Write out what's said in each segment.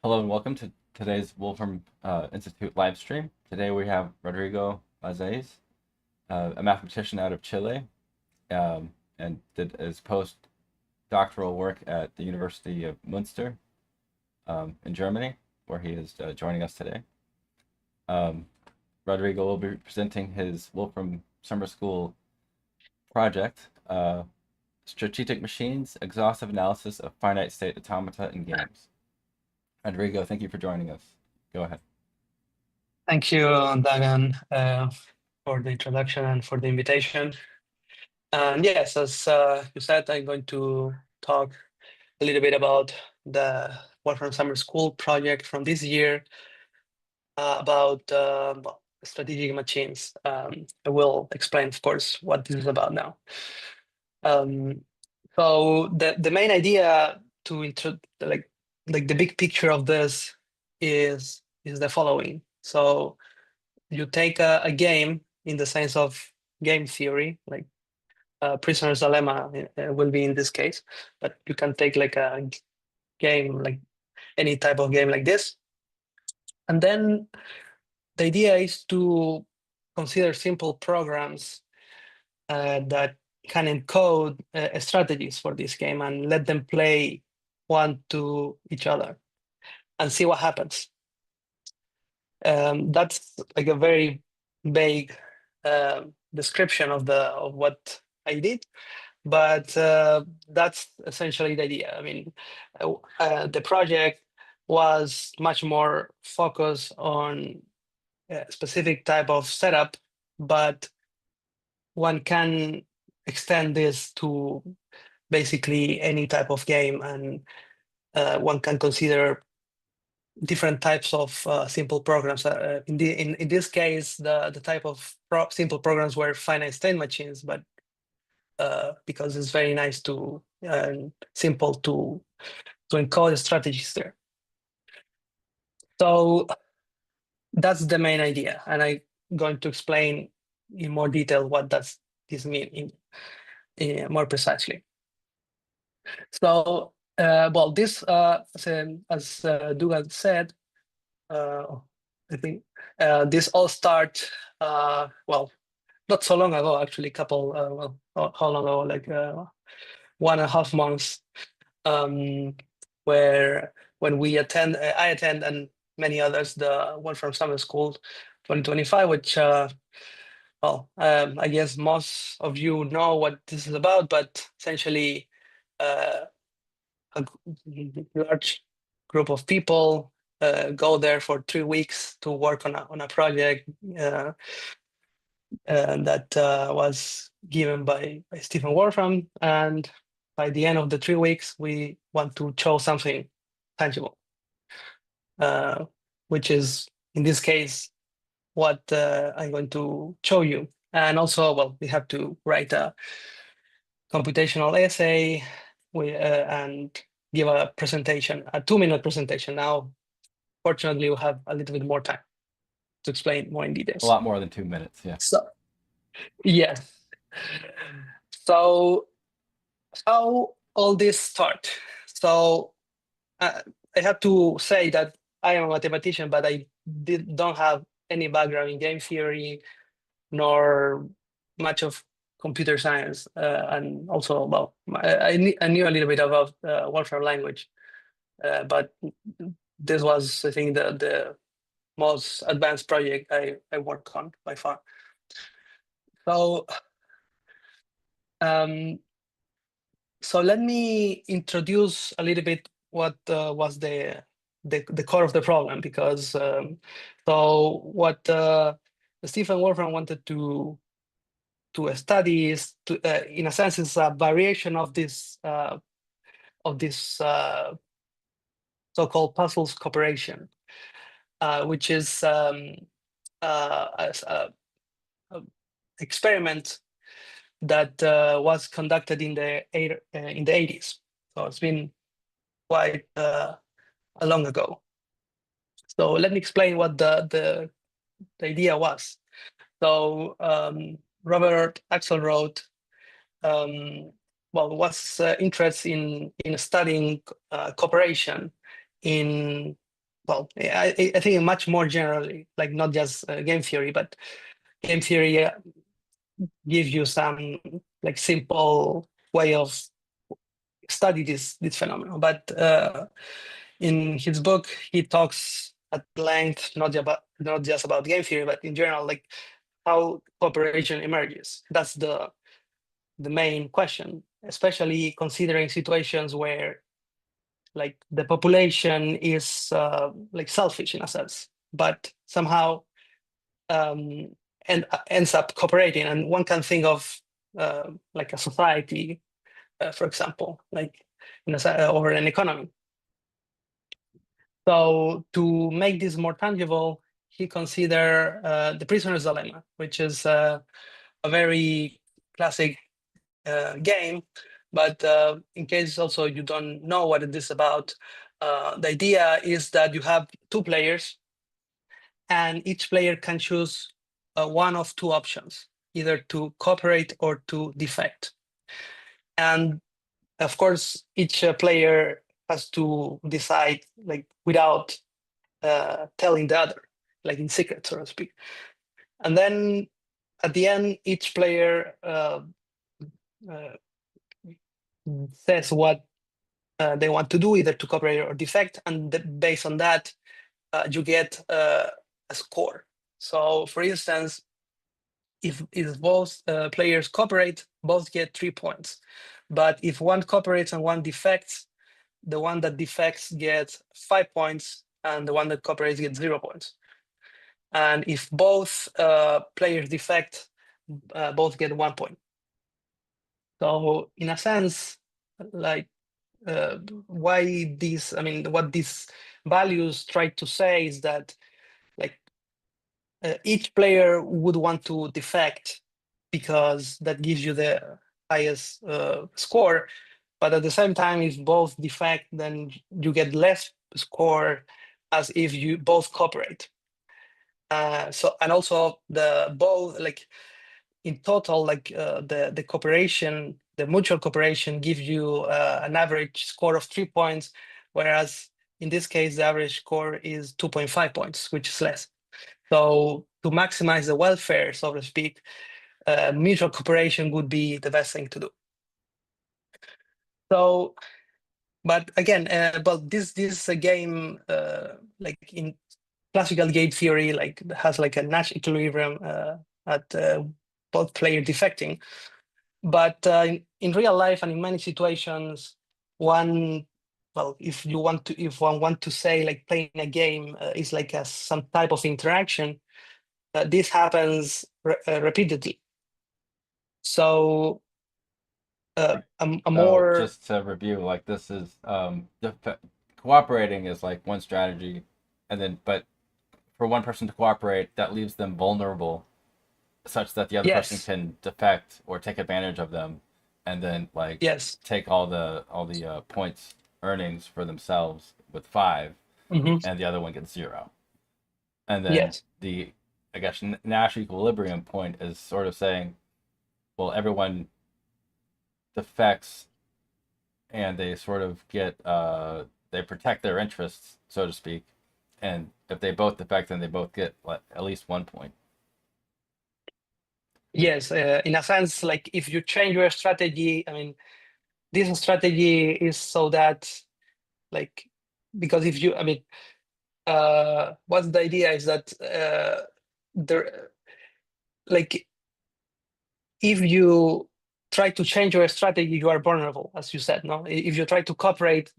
Hello and welcome to today's Wolfram Institute live stream. Today we have Rodrigo Bazaes, a mathematician out of Chile, and did his postdoctoral work at the University of Münster in Germany, where he is joining us today. Rodrigo will be presenting his Wolfram Summer School project, Strategic Machines, Exhaustive Analysis of Finite State Automata in Games. Rodrigo, thank you for joining us. Go ahead. Thank you, Dugan, for the introduction and for the invitation. And yes, as you said, I'm going to talk a little bit about the Wolfram Summer School project from this year about strategic machines. I will explain, of course, what this is about now. So the main idea to like the big picture of this is the following. So you take a game in the sense of game theory, like Prisoner's Dilemma will be in this case, but you can take like a game, like any type of game like this. And then the idea is to consider simple programs that can encode strategies for this game and let them play one to each other and see what happens. That's like a very vague description of what I did, but that's essentially the idea. I mean, the project was much more focused on a specific type of setup, but one can extend this to basically any type of game, and one can consider different types of simple programs. In this case, the type of simple programs were finite state machines, but because it's very nice to simple to encode strategies there. So that's the main idea, and I'm going to explain in more detail what does this mean in more precisely. So, well, this, as Dugan said, I think this all start, well, not so long ago, actually, couple, how long ago, like 1.5 months, where when I attend, and many others, the Wolfram Summer School 2025, which, well, I guess most of you know what this is about, but essentially, a large group of people go there for 3 weeks to work on a project that was given by Stephen Wolfram. And by the end of the 3 weeks, we want to show something tangible, which is, in this case, what I'm going to show you. And also, well, we have to write a computational essay and give a presentation, a 2-minute presentation. Now, fortunately, we have a little bit more time to explain more in A details. lot more than 2 minutes, yeah. So, yes. So, how all this start? So, I have to say that I am a mathematician, but I don't have any background in game theory, nor much of computer science, and also, well, I knew a little bit about Wolfram language, but this was, I think, the most advanced project I worked on by far. So, so let me introduce a little bit what was the core of the problem, because so what Stephen Wolfram wanted to study is, in a sense, is a variation of this so-called puzzles cooperation, which is a experiment that was conducted in the 80s. So it's been quite long ago. So let me explain what the idea was. So Robert Axelrod, was interested in studying cooperation in well, I think much more generally, like not just game theory, but game theory gives you some like simple way of study this phenomenon. But in his book, he talks at length not just about game theory, but in general, like how cooperation emerges. That's the main question, especially considering situations where like the population is like selfish in a sense, but somehow ends up cooperating. And one can think of like a society, for example, like or an economy. So to make this more tangible, he considered the prisoner's dilemma, which is a very classic game. But in case also you don't know what it is about, the idea is that you have two players, and each player can choose one of two options, either to cooperate or to defect. And of course, each player has to decide like without telling the other, like in secret, so to speak. And then at the end, each player says what they want to do, either to cooperate or defect, and based on that, you get a score. So, for instance, if both players cooperate, both get 3 points. But if one cooperates and one defects, the one that defects gets 5 points, and the one that cooperates gets 0 points. And if both players defect, both get 1 point. So, in a sense, like why these, I mean, what these values try to say is that like each player would want to defect because that gives you the highest score. But at the same time, if both defect, then you get less score as if you both cooperate. So, and also the both, like in total, like the cooperation, the mutual cooperation gives you an average score of 3 points, whereas in this case, the average score is 2.5 points, which is less. So to maximize the welfare, so to speak, mutual cooperation would be the best thing to do. So, but again, but this is a game like in classical game theory, like has like a Nash equilibrium at both player defecting. But in real life and in many situations, one, well, if one want to say like playing a game is like some type of interaction, this happens repeatedly. So a So more, just to review, like this is cooperating is like one strategy, and then but for one person to cooperate, that leaves them vulnerable, such that the other person yes, can defect or take advantage of them, and then like yes, take all the points earnings for themselves with 5, hmm, and the other one gets 0. And then yes, the, I guess, Nash equilibrium point is sort of saying, well, everyone defects and they sort of get they protect their interests, so to speak. And if they both defect, then they both get at least 1 point. yes. In a sense, like if you change your strategy, I mean, this strategy is so that like, because if you, I mean, what's the idea is that there, like, if you try to change your strategy, you are vulnerable, as you said. No, if you try to cooperate,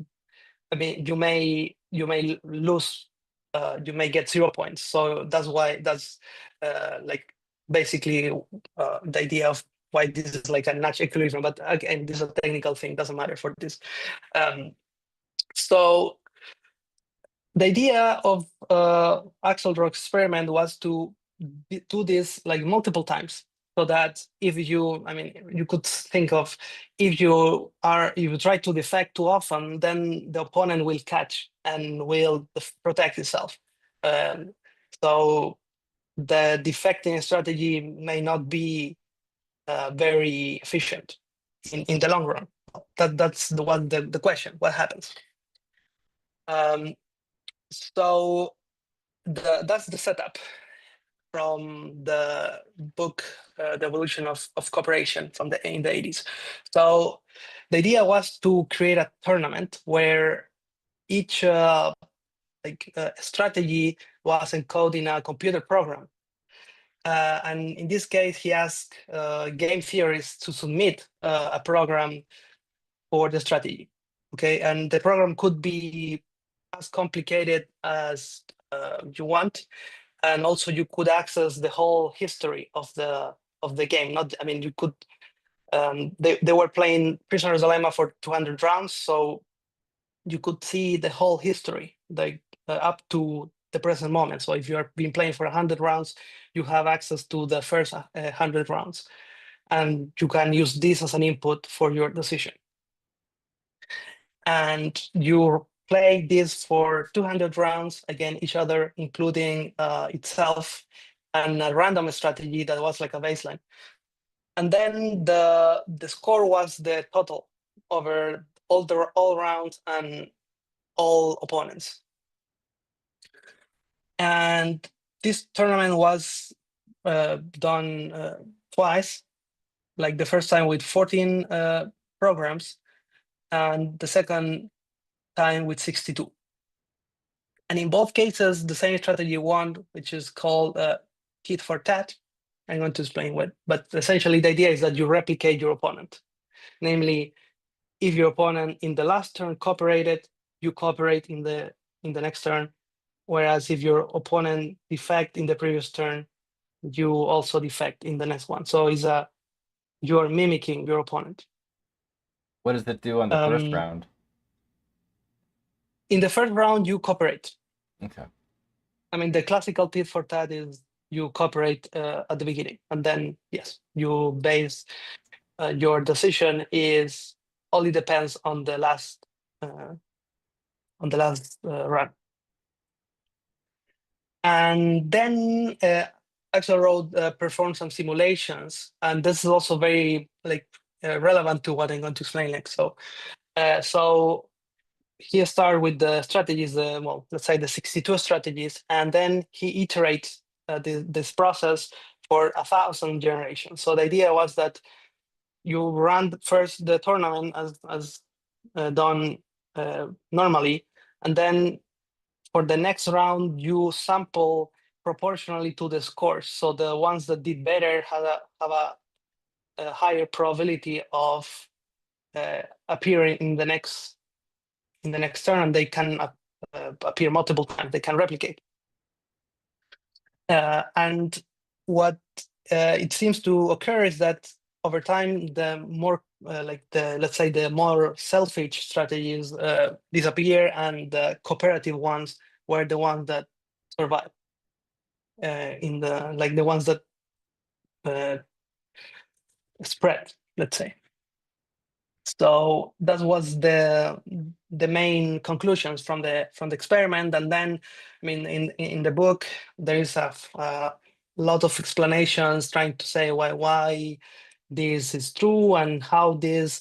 I mean, you may lose, you may get 0 points. So that's like basically the idea of why this is like a natural equilibrium. But again, this is a technical thing; doesn't matter for this. Um, so the idea of Axelrod experiment was to do this like multiple times, so that if you, I mean, you could think of if you try to defect too often, then the opponent will catch and will protect itself. Um, so the defecting strategy may not be very efficient in the long run. That's the question. What happens? Um, So that's the setup from the book, The Evolution of Cooperation in the 80s. So the idea was to create a tournament where each strategy was encoded in a computer program. And in this case, he asked game theorists to submit a program for the strategy. Okay, and the program could be as complicated as you want, and also you could access the whole history of the game. Not, I mean, you could. They were playing Prisoner's Dilemma for 200 rounds, so you could see the whole history, like up to the present moment. So if you have been playing for 100 rounds, you have access to the first 100 rounds, and you can use this as an input for your decision. And you play this for 200 rounds against each other, including itself, and a random strategy that was like a baseline. And then the score was the total over all rounds and all opponents. And this tournament was done twice, like the first time with 14 programs, and the second time with 62. And in both cases, the same strategy won, which is called tit-for-tat. I'm going to explain what, but essentially the idea is that you replicate your opponent. Namely, if your opponent in the last turn cooperated, you cooperate in the next turn. Whereas if your opponent defect in the previous turn, you also defect in the next one. So you are mimicking your opponent. What does it do on the first round? In the first round, you cooperate. Okay. I mean, the classical tit for tat is you cooperate at the beginning, and then yes, you base your decision is only depends on the last run. And then Axelrod performed some simulations, and this is also very relevant to what I'm going to explain next. So he started with the strategies, let's say the 62 strategies, and then he iterates this process for 1,000 generations. So the idea was that you run first the tournament as done normally, and then for the next round you sample proportionally to the scores. So the ones that did better have a higher probability of appearing in the next turn, and they can appear multiple times. They can replicate. And what it seems to occur is that over time, the more let's say the more selfish strategies disappear, and the cooperative ones were the ones that survive. In the ones that spread, let's say. So that was the main conclusions from the experiment. And then, I mean, in the book there is a lot of explanations trying to say why this is true, and how this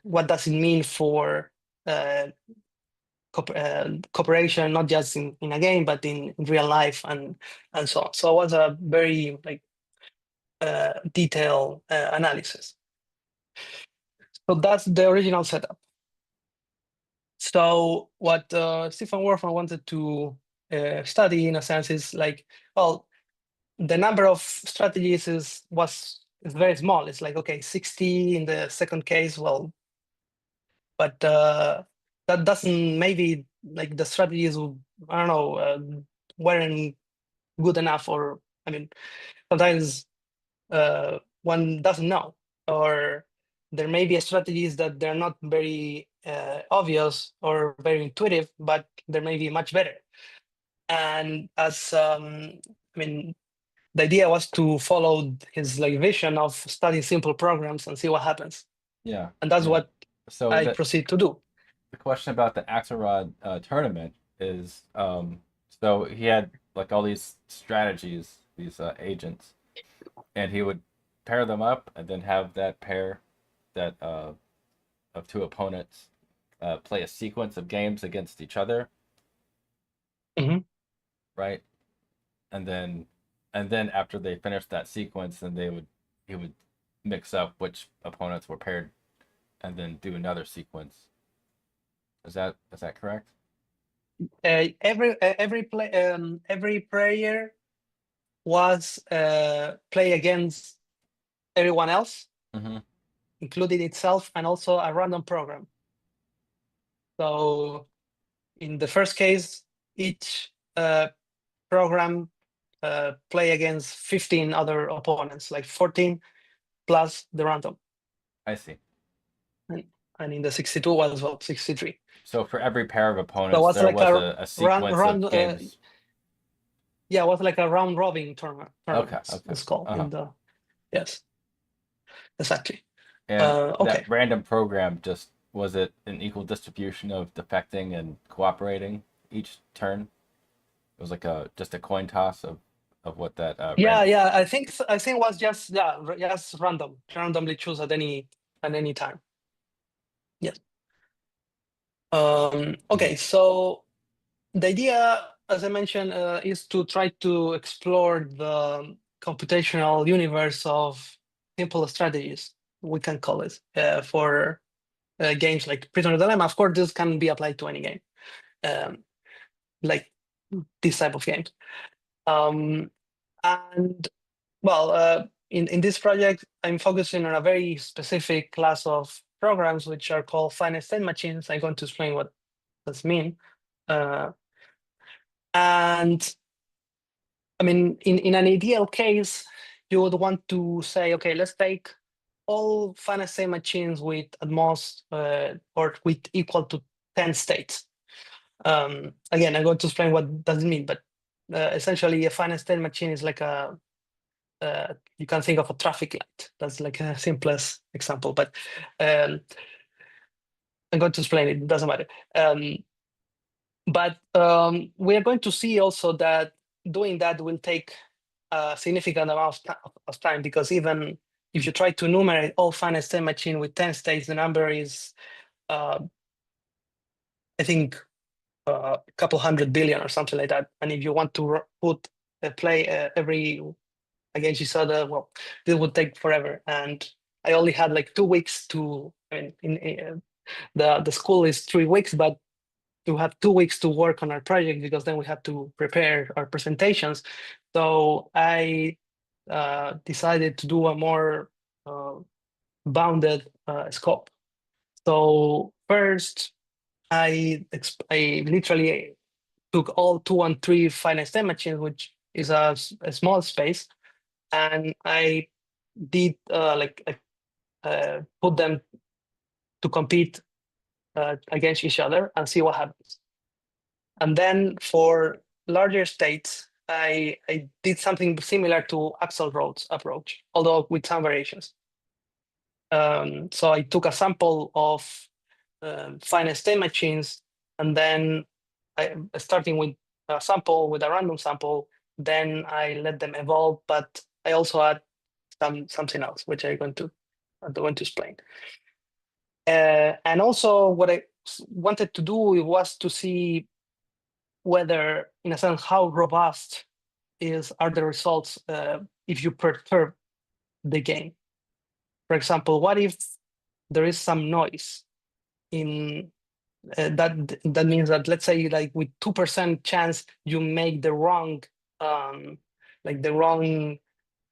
what does it mean for cooperation, not just in a game but in real life, and so on. So it was a very detailed analysis. So that's the original setup. So what Stephen Wolfram wanted to study, in a sense, is well, the number of strategies is very small. It's like, okay, 60 in the second case, well, but that doesn't, maybe the strategies, I don't know, weren't good enough, or I mean, sometimes one doesn't know, or there may be strategies that they're not very obvious or very intuitive, but they may be much better. And as I mean, the idea was to follow his vision of studying simple programs and see what happens. Yeah. And that's what So I proceed to do. The question about the Axelrod tournament is, so he had all these strategies, these agents, and he would pair them up and then have that pair that of two opponents play a sequence of games against each other. Mhm. right? And then after they finished that sequence, then he would mix up which opponents were paired, and then do another sequence. Is that correct? Every player was play against everyone else, Mm-hmm. including itself, and also a random program. So in the first case, each program play against 15 other opponents, like 14 plus the random. I see. And in the 62 was about 63. So for every pair of So it opponents, was there like was a a sequence of games. yeah, it was like a round robin Okay, tournaments. okay. It's called Uh-huh. in the yes, exactly. And that Okay. random program, just was it an equal distribution of defecting and cooperating each turn? It was like a just a coin toss of what that Yeah, random. yeah. I think it was just just randomly choose at any time. Yes. Mhm. Okay. So the idea, as I mentioned, is to try to explore the computational universe of simple strategies, we can call it, for games like Prisoner Dilemma. Of course, this can be applied to any game, um, like this type of games. Um, and well, in this project, I'm focusing on a very specific class of programs, which are called finite state machines. I'm going to explain what this mean. Uh, and I mean, in an ideal case, you would want to say, okay, let's take all finite state machines with at most or with equal to 10 states. Again, I'm going to explain what does it mean, but essentially a finite state machine is like you can think of a traffic light. That's like a simplest example, but um, I'm going to explain it. It doesn't matter. But we are going to see also that doing that will take a significant amount of time, because even if you try to enumerate all finite state machine with 10 states, the number is, I think, a couple 100 billion or something like that. And if you want to put play every against each other, well, this would take forever. And I only had like 2 weeks to, I mean, the school is 3 weeks, but to have 2 weeks to work on our project, because then we have to prepare our presentations. So I decided to do a more uh, bounded scope. So first, I literally took all 2 and 3 finite state machines, which is a small space, and I did put them to compete against each other and see what happens. And then for larger states, I did something similar to Axelrod's approach, although with some variations. So I took a sample of finite state machines, and then starting with a sample, with a random sample, then I let them evolve, but I also add something else, which I'm going to explain. And also what I wanted to do was to see whether, in a sense, how robust are the results if you perturb the game. For example, what if there is some noise in that means that, let's say, like with 2% chance you make the wrong the wrong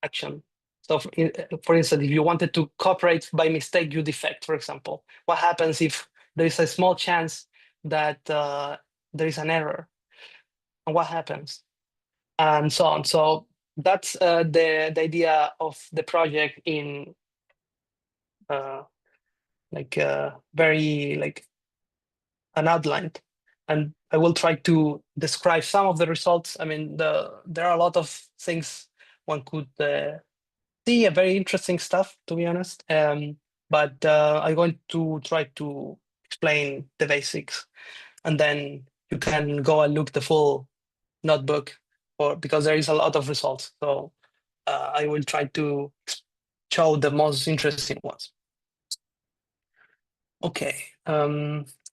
action. So for instance, if you wanted to cooperate by mistake, you defect, for example. What happens if there is a small chance that there is an error? And what happens? And so on. So that's the idea of the project in uh, very like an outline. And I will try to describe some of the results. I mean, there are a lot of things one could see, a very interesting stuff, to be honest. But I'm going to try to explain the basics, and then you can go and look the full notebook, or because there is a lot of results. So I will try to show the most interesting ones. Okay,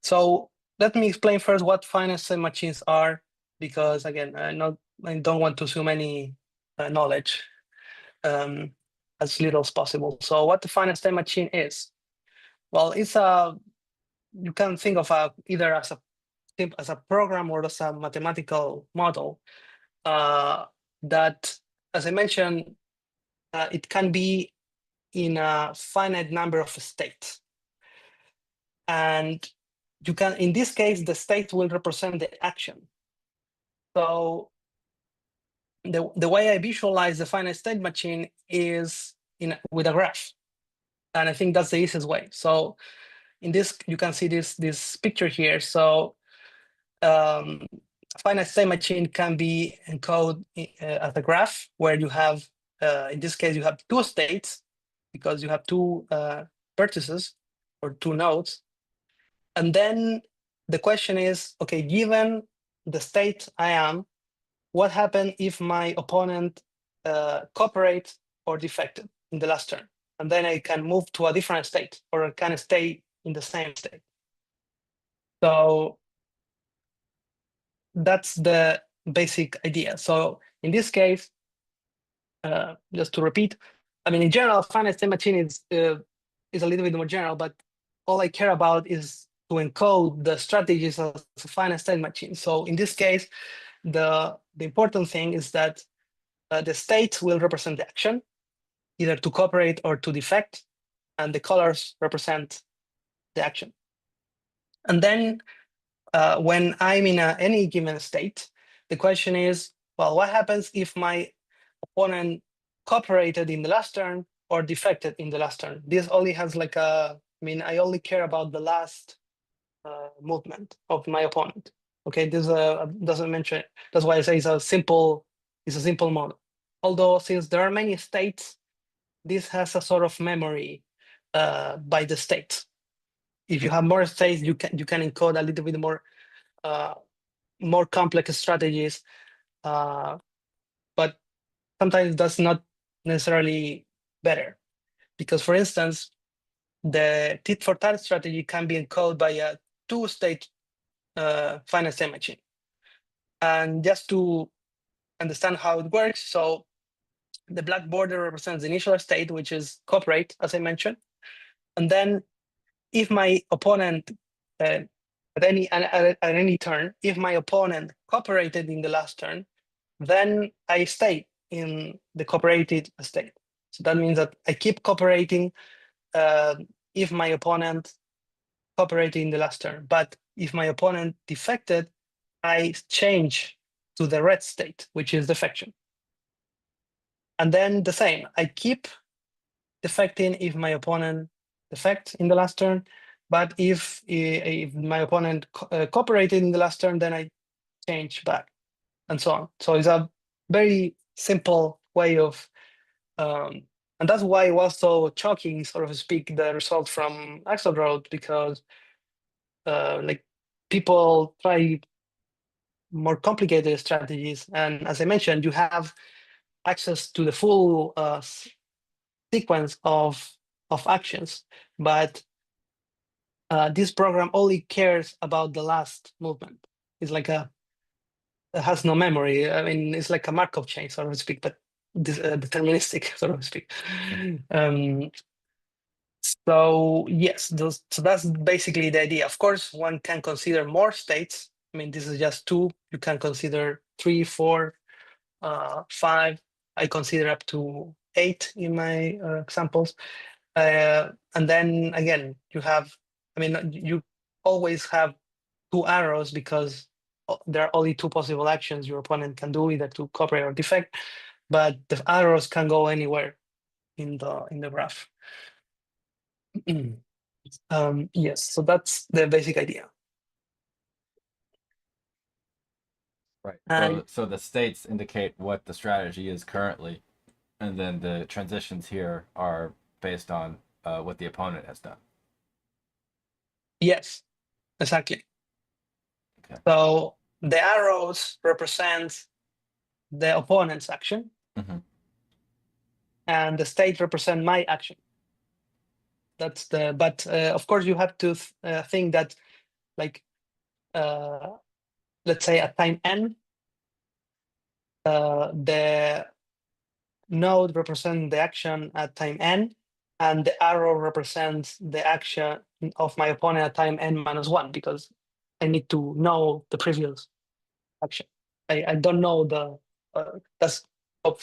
so let me explain first what finite state machines are, because again, I don't want to assume any knowledge as little as possible. So what the finite state machine is? Well, you can think of either as a program or as a mathematical model that, as I mentioned, it can be in a finite number of states. And you can, in this case, the state will represent the action. So the way I visualize the finite state machine is with a graph. And I think that's the easiest way. So in this, you can see this picture here. So finite state machine can be encoded as a graph where you have, in this case, you have two states because you have two vertices or two nodes. And then the question is, okay, given the state I am, what happens if my opponent cooperates or defected in the last turn? And then I can move to a different state or I can stay in the same state. So that's the basic idea. So in this case, just to repeat, I mean, in general, finite state machine is a little bit more general, but all I care about is to encode the strategies of the finite state machine. So in this case, the important thing is that the state will represent the action, either to cooperate or to defect, and the colors represent the action. And then when I'm in any given state, the question is, well, what happens if my opponent cooperated in the last turn or defected in the last turn? This only has I only care about the last movement of my opponent. Okay, this doesn't mention. That's why I say it's a simple model. Although since there are many states, this has a sort of memory by the states. If you have more states, you can encode a little bit more complex strategies, but sometimes that's not necessarily better, because for instance, the tit-for-tat strategy can be encoded by a two-state finite state machine. And just to understand how it works, so the black border represents the initial state, which is cooperate, as I mentioned. And then if my opponent, at any turn, if my opponent cooperated in the last turn, then I stay in the cooperated state. So that means that I keep cooperating if my opponent cooperated in the last turn. But if my opponent defected, I change to the red state, which is defection. And then the same, I keep defecting if my opponent defects in the last turn. But if my opponent cooperated in the last turn, then I change back, and so on. So it's a very simple way of, and that's why it was so shocking, sort of speak, the result from Axelrod, because people try more complicated strategies, and as I mentioned, you have access to the full sequence of actions, but this program only cares about the last movement. It's like it has no memory. I mean, it's like a Markov chain, so to speak, but deterministic, so to speak. So yes, so that's basically the idea. Of course, one can consider more states. I mean, this is just two. You can consider 3, 4, 5. I consider up to 8 in my examples. And then again, you always have two arrows because there are only two possible actions your opponent can do, either to cooperate or defect, but the arrows can go anywhere in the graph. Yes, so that's the basic idea. Right. And So the states indicate what the strategy is currently, and then the transitions here are based on what the opponent has done. yes, exactly. Okay. So the arrows represent the opponent's action, and the state represent my action. But of course you have to think that, like, let's say at time n, the node represents the action at time n, and the arrow represents the action of my opponent at time n-1, because I need to know the previous action. I don't know the that's hope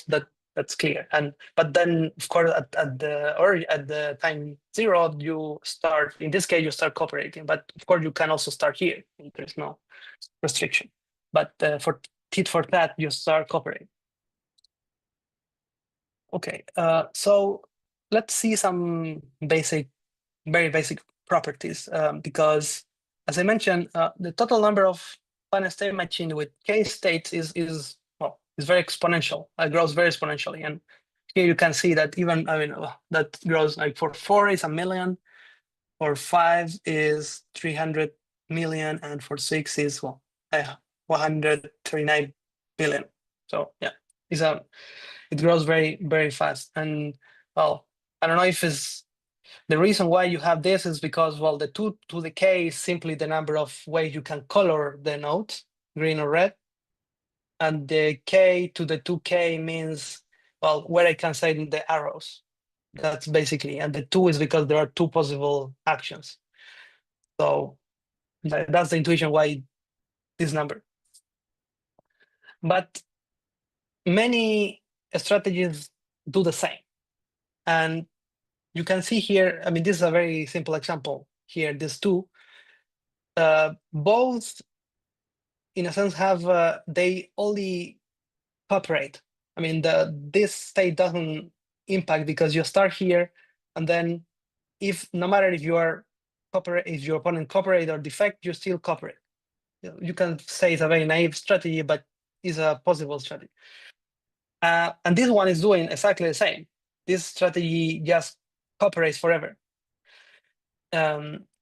that's clear. But then of course at the time 0 you start, in this case you start cooperating, but of course you can also start here. There's no restriction. But for tit-for-tat you start cooperating. Okay, so let's see some very basic properties, because as I mentioned, the total number of finite state machine with k states is very exponential. It grows very exponentially, and here you can see that even that grows, like for 4 is 1,000,000, for 5 is 300 million, and for 6 is 139 billion. So yeah, it grows very fast. And well, I don't know if it's the reason why you have this is because, well, the 2 to the k is simply the number of ways you can color the nodes, green or red. And the k to the 2k means, well, where I can send the arrows. That's basically, and the 2 is because there are 2 possible actions. So that's the intuition why this number. But many strategies do the same. And you can see here, I mean, this is a very simple example here, these two. Both, in a sense, have, they only cooperate. I mean, this state doesn't impact because you start here, and then no matter if your opponent cooperate or defect, you still cooperate. You can say it's a very naive strategy, but it's a possible strategy. And this one is doing exactly the same. This strategy just cooperates forever.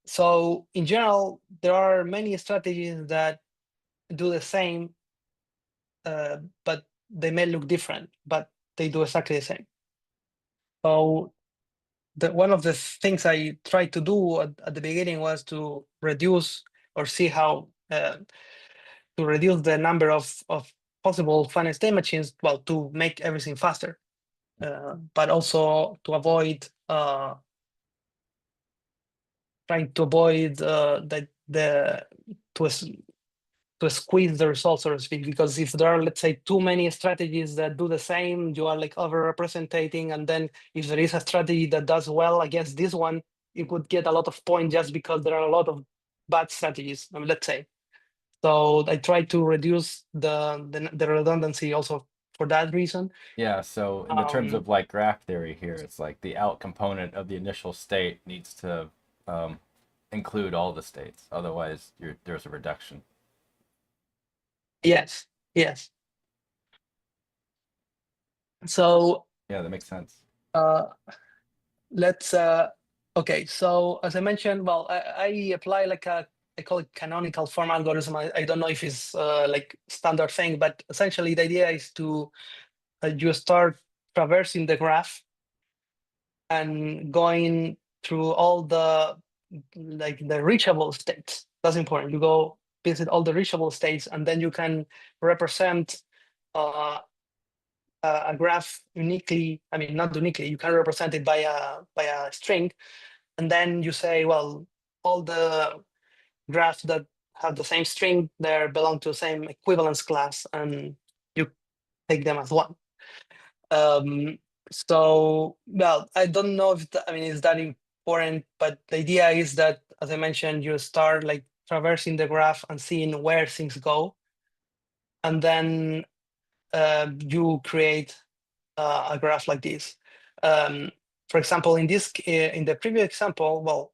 So in general, there are many strategies that do the same, but they may look different, but they do exactly the same. So one of the things I tried to do at the beginning was to reduce or see how to reduce the number of possible finite state machines, well, to make everything faster, but also to avoid trying to avoid to squeeze the results, so to speak, because if there are, let's say, too many strategies that do the same, you are like over-representing, and then if there is a strategy that does well against this one, you could get a lot of points just because there are a lot of bad strategies, let's say. So I try to reduce the redundancy also for that reason. Yeah, so in the terms of like graph theory here, it's like the out component of the initial state needs to include all the states. Otherwise, there's a reduction. Yes. So yeah, that makes sense. Let's okay. So as I mentioned, well, I apply like I call it canonical form algorithm. I don't know if it's like standard thing, but essentially the idea is to you start traversing the graph and going through all the reachable states. That's important. You go visit all the reachable states, and then you can represent a graph uniquely. I mean, not uniquely. You can represent it by a string, and then you say, well, all the graphs that have the same string, they belong to the same equivalence class, and you take them as one. So, well, I don't know if it's that important, but the idea is that, as I mentioned, you start like traversing the graph and seeing where things go, and then you create a graph like this. For example, in the previous example, well,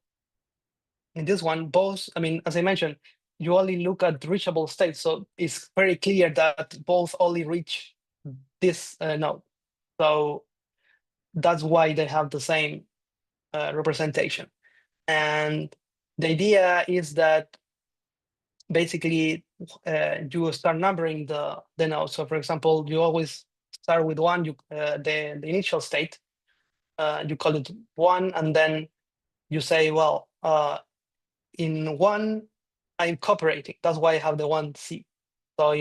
in this one, both, as I mentioned, you only look at reachable states, so it's very clear that both only reach this node. So that's why they have the same representation. And the idea is that basically you start numbering the nodes. So for example, you always start with one, the initial state, you call it one, and then you say, well, in one, I'm cooperating. That's why I have the 1C. So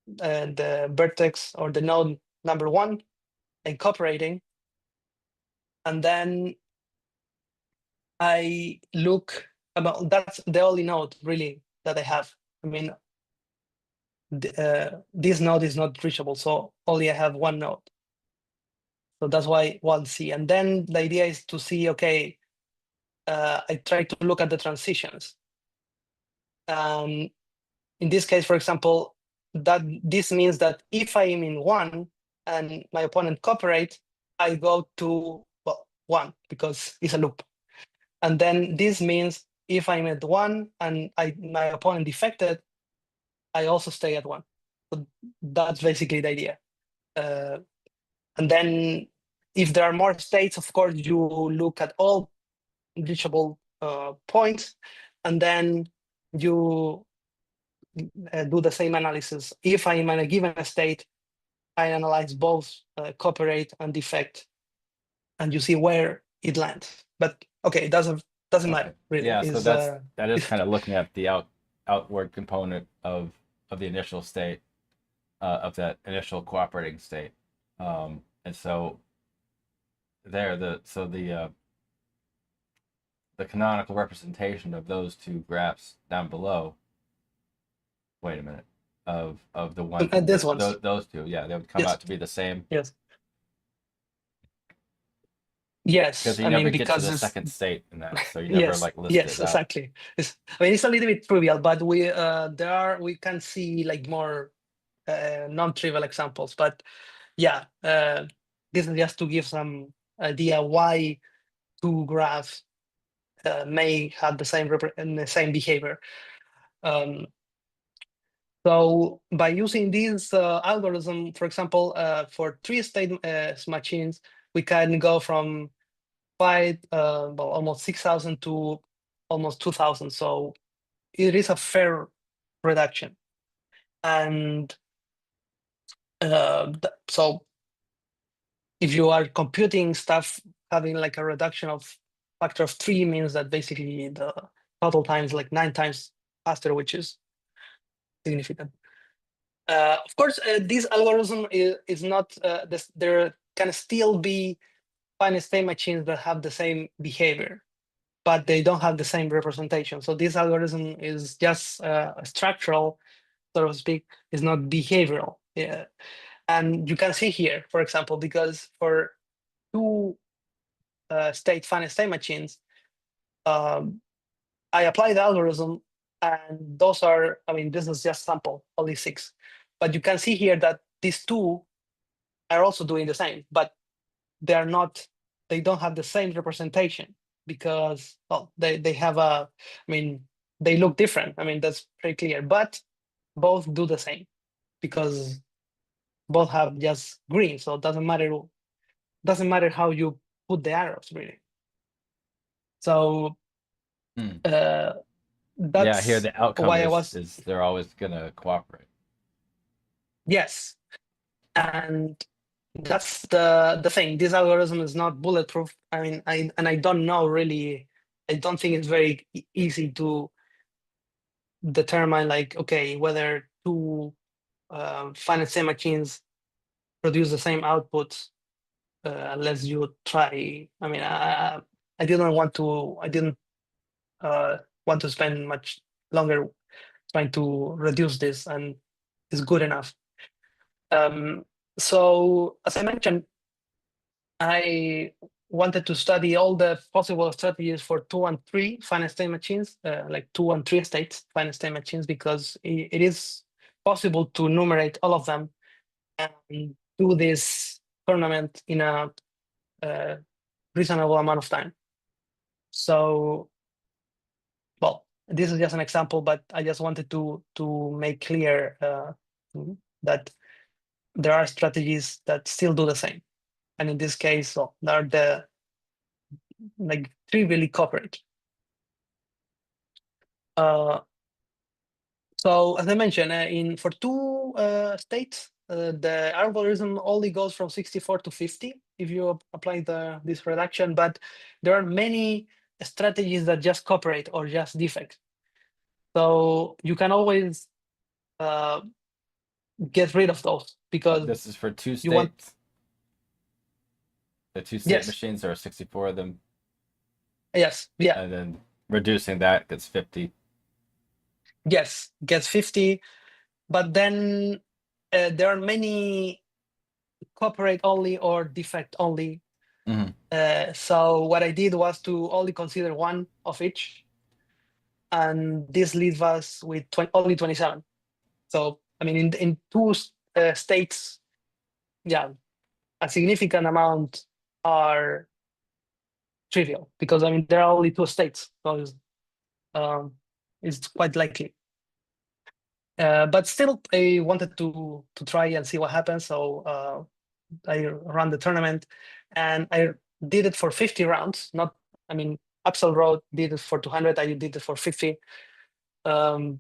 the vertex or the node number 1, incorporating, and then I look about, that's the only node really that I have. I mean, this node is not reachable, so only I have one node. So that's why 1C. And then the idea is to see, okay, I try to look at the transitions. In this case, for example, that this means that if I am in 1 and my opponent cooperates, I go to, well, 1 because it's a loop. And then this means if I'm at 1 and my opponent defected, I also stay at 1. So that's basically the idea. And then if there are more states, of course, you look at all reachable points, and then you do the same analysis. If I'm in a given state, I analyze both cooperate and defect, and you see where it lands. But okay, it doesn't matter Okay. really. Yeah, so Is that is kind of looking at the outward component of the initial state, of that initial cooperating state. And so the canonical representation of those two graphs down below. Wait a minute. Of the one from this ones. those two, yeah, they would come Yes. out to be the same Yes. because Yes. you I never mean, get to because the it's second state in that, so you never yes, like list yes, it out. exactly. I mean, it's a little bit trivial, but we can see like more non-trivial examples. But yeah, this is just to give some idea why two graphs may have the same behavior. So by using this algorithm, for example, for 3-state machines, we can go from almost 6,000 to almost 2,000. So it is a fair reduction. And so if you are computing stuff, having like a reduction of factor of 3 means that basically the total time is like 9 times faster, which is significant. Of course, this algorithm is not, there can still be finite state machines that have the same behavior, but they don't have the same representation. So this algorithm is just structural, so to speak, is not behavioral. Yeah. And you can see here, for example, because for two finite state machines, I apply the algorithm, and those are, I mean, this is just sample, only 6. But you can see here that these two are also doing the same, but they don't have the same representation because, well, they have I mean, they look different. I mean, that's pretty clear, but both do the same because both have just green. So it doesn't matter how you put the arrows really. So Hmm. Yeah, here that's the outcome why I is was, they're always gonna cooperate. yes. And that's the thing. This algorithm is not bulletproof. I mean, I don't know really. I don't think it's very easy to determine like, okay, whether two finite state machines produce the same outputs unless you try. I mean, I didn't want to. I didn't want to spend much longer trying to reduce this, and it's good enough. So as I mentioned, I wanted to study all the possible strategies for 2 and 3 finite state machines, like 2 and 3 states finite state machines, because it is possible to enumerate all of them and do this tournament in a reasonable amount of time. So, well, this is just an example, but I just wanted to make clear that there are strategies that still do the same. And in this case, well, there are the like trivially cooperate. So as I mentioned, for 2 states, the algorithm only goes from 64 to 50 if you apply this reduction, but there are many strategies that just cooperate or just defect. So you can always get rid of those because This is for two you want. states. The two state Yes, machines, there are 64 of them, yes, yeah, and then reducing that gets 50. yes, gets 50. But then there are many cooperate only or defect only. Mm-hmm. So what I did was to only consider one of each, and this leaves us with only 27. So I mean, in two states, yeah, a significant amount are trivial because I mean there are only two states, so um, it's quite likely. But still, I wanted to try and see what happens. So I ran the tournament, and I did it for 50 rounds. Not, I mean, Axelrod did it for 200. I did it for 50 um,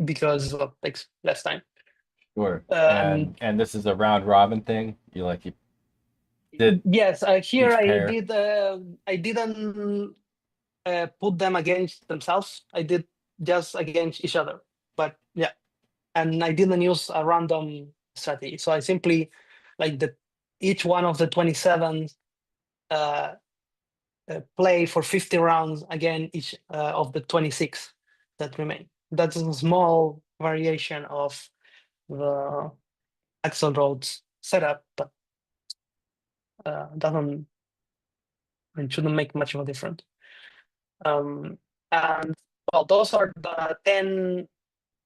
because well, takes less time. Sure. And And this is a round robin thing. You did yes, here each I pair. did. I didn't put them against themselves. I did just against each other. But yeah, and I didn't use a random strategy. So I simply like the each one of the 27 uh, play for 50 rounds again each of the 26 that remain. That's a small variation of the Axelrod's setup, but doesn't it shouldn't make much of a difference. And well, those are the 10.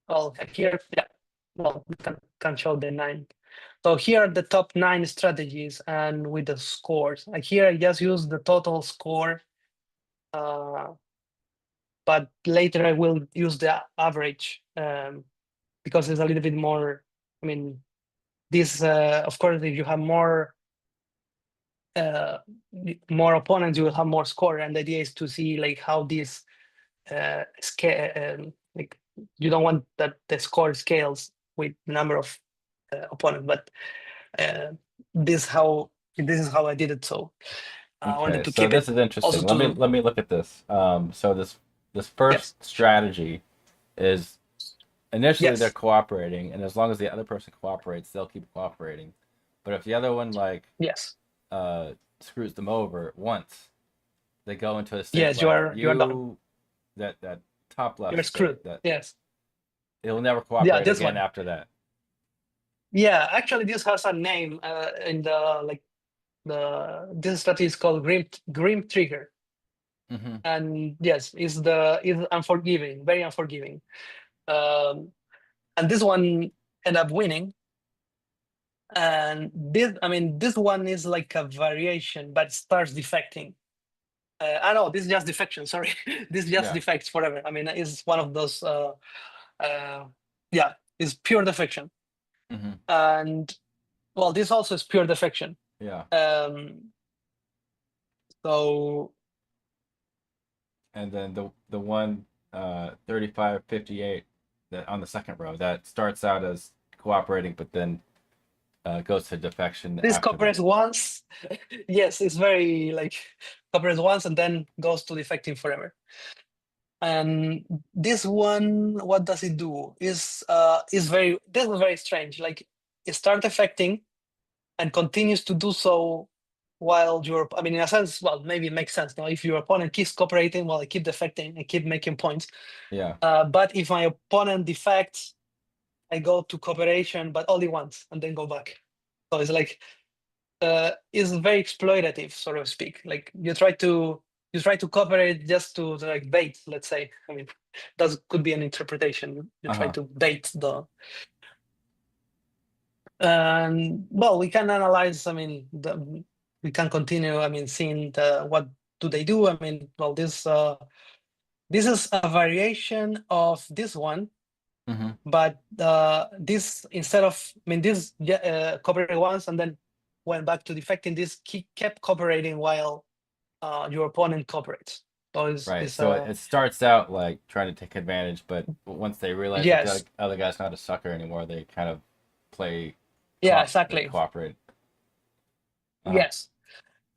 Well, here, yeah. Well, we can show the 9. So here are the top 9 strategies and with the scores. Here I just use the total score, but later I will use the average because it's a little bit more. I mean, this of course, if you have uh, more opponents, you will have more score, and the idea is to see like how this scale. Like you don't want that the score scales with the number of opponents, but uh, this is how I did it. So I wanted Okay, to so keep this it is also interesting. to Let me look at this. So this yes, first strategy is initially they're yes, cooperating, and as long as the other person cooperates, they'll keep cooperating. But if the other one yes, uh, screws them over once, they go into a state yes. like You are done. that top left You're state screwed. that Yes. it will never Yeah, cooperate this again one. after that. Yeah, actually, this has a name in the like this strategy is called Grim Trigger, Mm-hmm. and yes, is unforgiving, very unforgiving. Um, and this one ended up winning. And this, I mean, this one is like a variation, but starts defecting. I know this is just defection. Sorry, this just Yeah. defects forever. I mean, it's one of those. Uh, yeah, it's pure defection, Mm-hmm. and well, this also is pure defection. Yeah. Um, so And then the one 3558 that on the second row that starts out as cooperating, but then goes to defection this after that. cooperates once. Yes, it's very like cooperates once and then goes to defecting forever. And this one, what does it do? Is very this is very strange. Like it starts affecting and continues to do so while your I mean in a sense, well, maybe it makes sense. Now if your opponent keeps cooperating, well, I keep defecting, I keep making points. Yeah. But if my opponent defects, I go to cooperation, but only once and then go back. So it's like is very exploitative, so to speak. Like you try to cooperate just to like bait, let's say. I mean, that could be an interpretation. You try Uh-huh. to bait the. And well, we can analyze. I mean, we can continue. I mean, seeing what do they do. I mean, well, this is a variation of this one, Mm-hmm. but this instead of I mean this cooperated once and then went back to defecting. This kept cooperating while your opponent cooperates. So Right. it's So it starts out like trying to take advantage, but once they realize that the yes, other guy's not a sucker anymore, they kind of play yeah, they exactly, cooperate. Uh-huh. yes.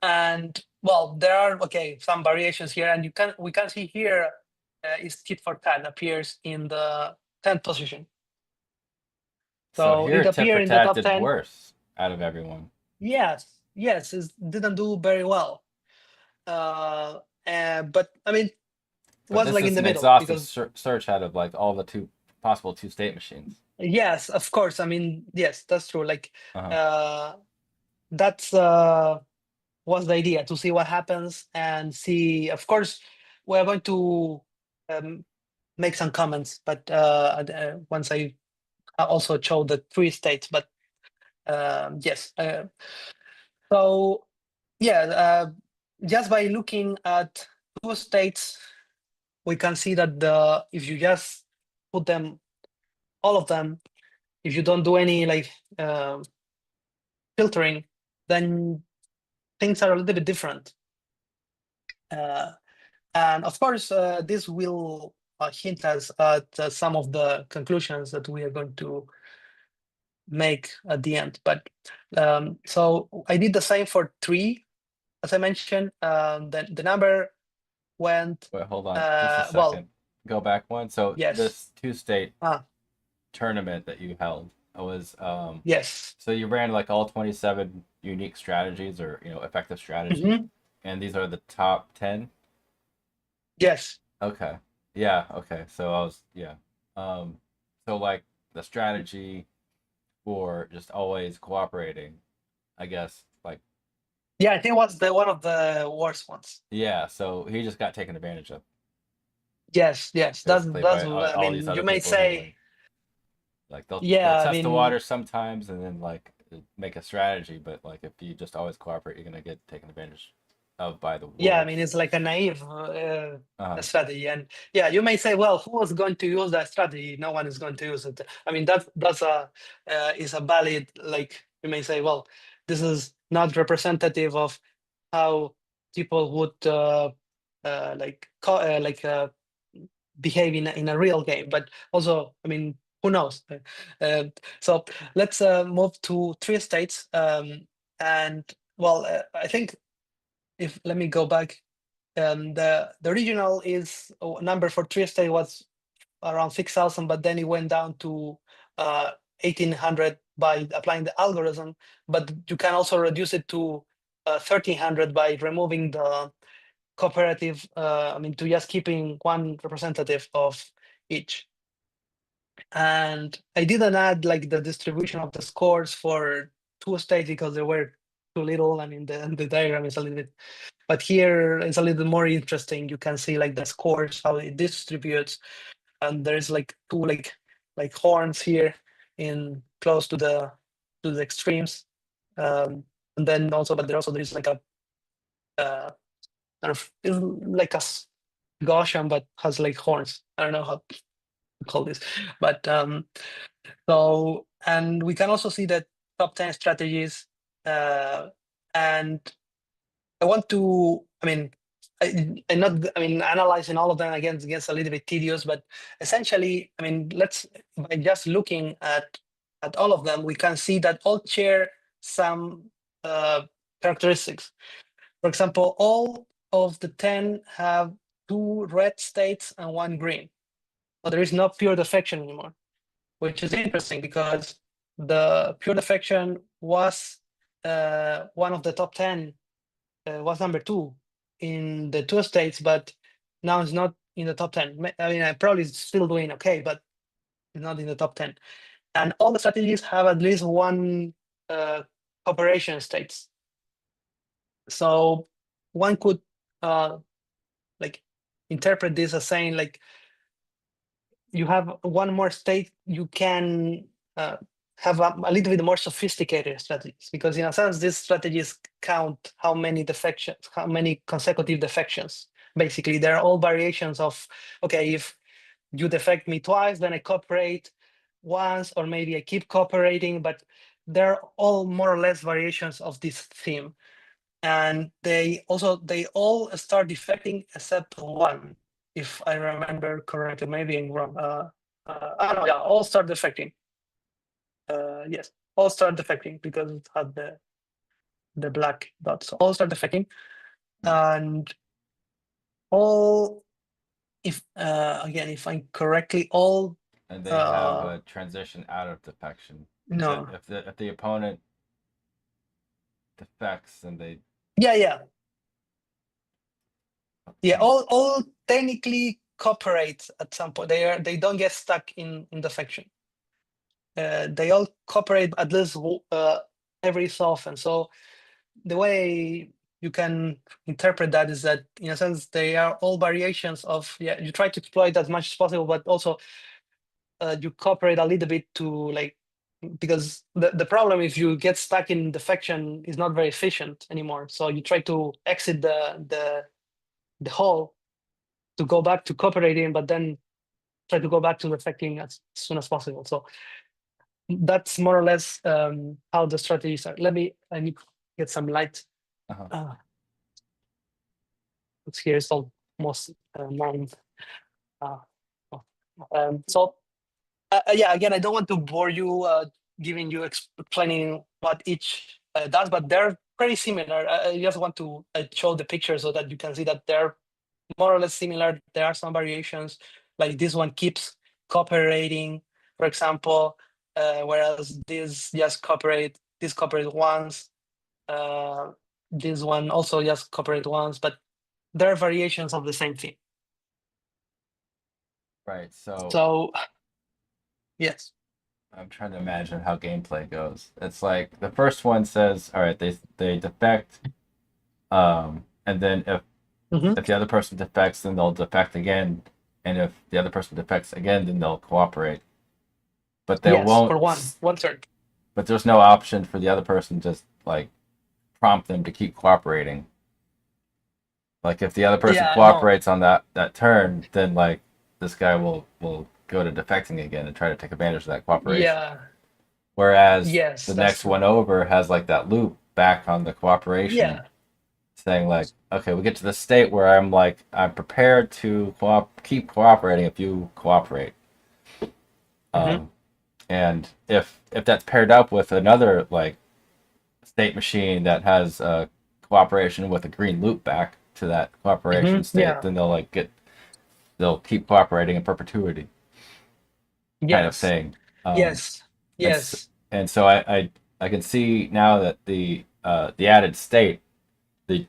And well, there are okay some variations here, and we can see here is tit for tat appears in the 10th position. So So here it tit for appeared in the tat top did 10. worse out of everyone. Yes, it didn't do very well. But I mean, it But was this like in is the an middle exhaustive because search out of like all the possible two state machines. yes, of course. I mean, yes, that's true. Like Uh-huh. uh, that's was the idea to see what happens and see. Of course, we're going to make some comments, but once I also show the three states. But yes, so yeah, just by looking at two states, we can see that if you just put them, all of them, if you don't do any like filtering, then things are a little bit different. And of course, this will hint us at some of the conclusions that we are going to make at the end. But so I did the same for three, as I mentioned. The number went, Wait, hold on just a well, second. Go back one. So yes. this two-state Ah, tournament that you held was yes. so you ran like all 27 unique strategies or effective strategies, Mhm. and these are the top 10. Yes. Okay. Yeah, okay. So I was yeah. Um so like the strategy for just always cooperating, I guess, like Yeah, I think it was the one of the worst ones. yeah, so he just got taken advantage of Yes. basically That's. by I all these mean, you other may people who say, like they'll yeah. I test the mean, water sometimes and then like make a strategy, but like if you just always cooperate, you're gonna get taken advantage of by the yeah. I mean, wolves. it's like a naive Uh strategy, and yeah, you may say, well, who is going to use that strategy? No one is going to use it. I mean, that's a is a valid, like you may say, well, this is not representative of how people would behave in a real game. But also, I mean, who knows? So let's move to three states. And well, I think if let me go back. The original is number for three state was around 6,000, but then it went down to 1,800 by applying the algorithm. But you can also reduce it to 1,300 by removing the cooperative. I mean, to just keeping one representative of each. And I didn't add like the distribution of the scores for two states because they were too little. I mean, the diagram is a little bit, but here it's a little more interesting. You can see like the scores, how it distributes, and there's like two like horns here in close to the extremes. And then also, but there's like a kind of it's like a Gaussian, but has like horns. I don't know how to call this, but so and we can also see that top 10 strategies, and I want to. I mean, I not. I mean, analyzing all of them again gets a little bit tedious, but essentially, I mean, let's by just looking at all of them, we can see that all share some characteristics. For example, all of the 10 have two red states and one green. So there is no pure defection anymore, which is interesting because the pure defection was one of the top 10, was number two in the two states, but now it's not in the top 10. I mean, I probably still doing okay, but it's not in the top 10. And all the strategies have at least one cooperation states. So one could like interpret this as saying like you have one more state, you can have a little bit more sophisticated strategies because in a sense these strategies count how many defections, how many consecutive defections. Basically, they're all variations of, okay, if you defect me twice, then I cooperate once, or maybe I keep cooperating, but they're all more or less variations of this theme. And they all start defecting except one, if I remember correctly. Maybe I'm wrong. No, yeah, all start defecting. Yes, all start defecting because it had the black dots. So all start defecting, and all, if again, if I'm correctly, all And they have Uh, a transition out of defection. Is that no. if the opponent defects, then they Yeah, yeah, yeah. can. All technically cooperate at some point. They don't get stuck in defection. They all cooperate at least every so often. So the way you can interpret that is that, in a sense, they are all variations of, yeah, you try to exploit as much as possible, but also you cooperate a little bit to, like, because the problem if you get stuck in defection is not very efficient anymore. So you try to exit the hole to go back to cooperating, but then try to go back to defecting as soon as possible. So that's more or less how the strategies are. I need to get some light. Uh-huh. Uh, it's here. It's almost 9. Uh, so yeah, again, I don't want to bore you giving you explaining what each does, but they're pretty similar. I just want to show the picture so that you can see that they're more or less similar. There are some variations, like this one keeps cooperating, for example, whereas this cooperate once. Uh, this one also just cooperate once, but there are variations of the same thing. Right. So So yes. I'm trying to imagine how gameplay goes. It's like the first one says, all right, they defect, and then Mhm. if the other person defects, then they'll defect again, and if the other person defects again, then they'll cooperate. But they Yes, won't. for one turn. But there's no option for the other person to just like prompt them to keep cooperating. Like if the other person Yeah, no. cooperates on that turn, then like this guy will go to defecting again and try to take advantage of that cooperation. Yeah. Whereas Yes, the that's next true. one over has like that loop back on the cooperation, Yeah. saying like, okay, we get to the state where I'm prepared to keep cooperating if you cooperate. Hmm. Um, and if that's paired up with another like state machine that has cooperation with a green loop back to that cooperation state, Yeah. then they'll keep cooperating in perpetuity, kind of Yes. thing. Um, Yes. and Yes. and so I can see now that the added state, the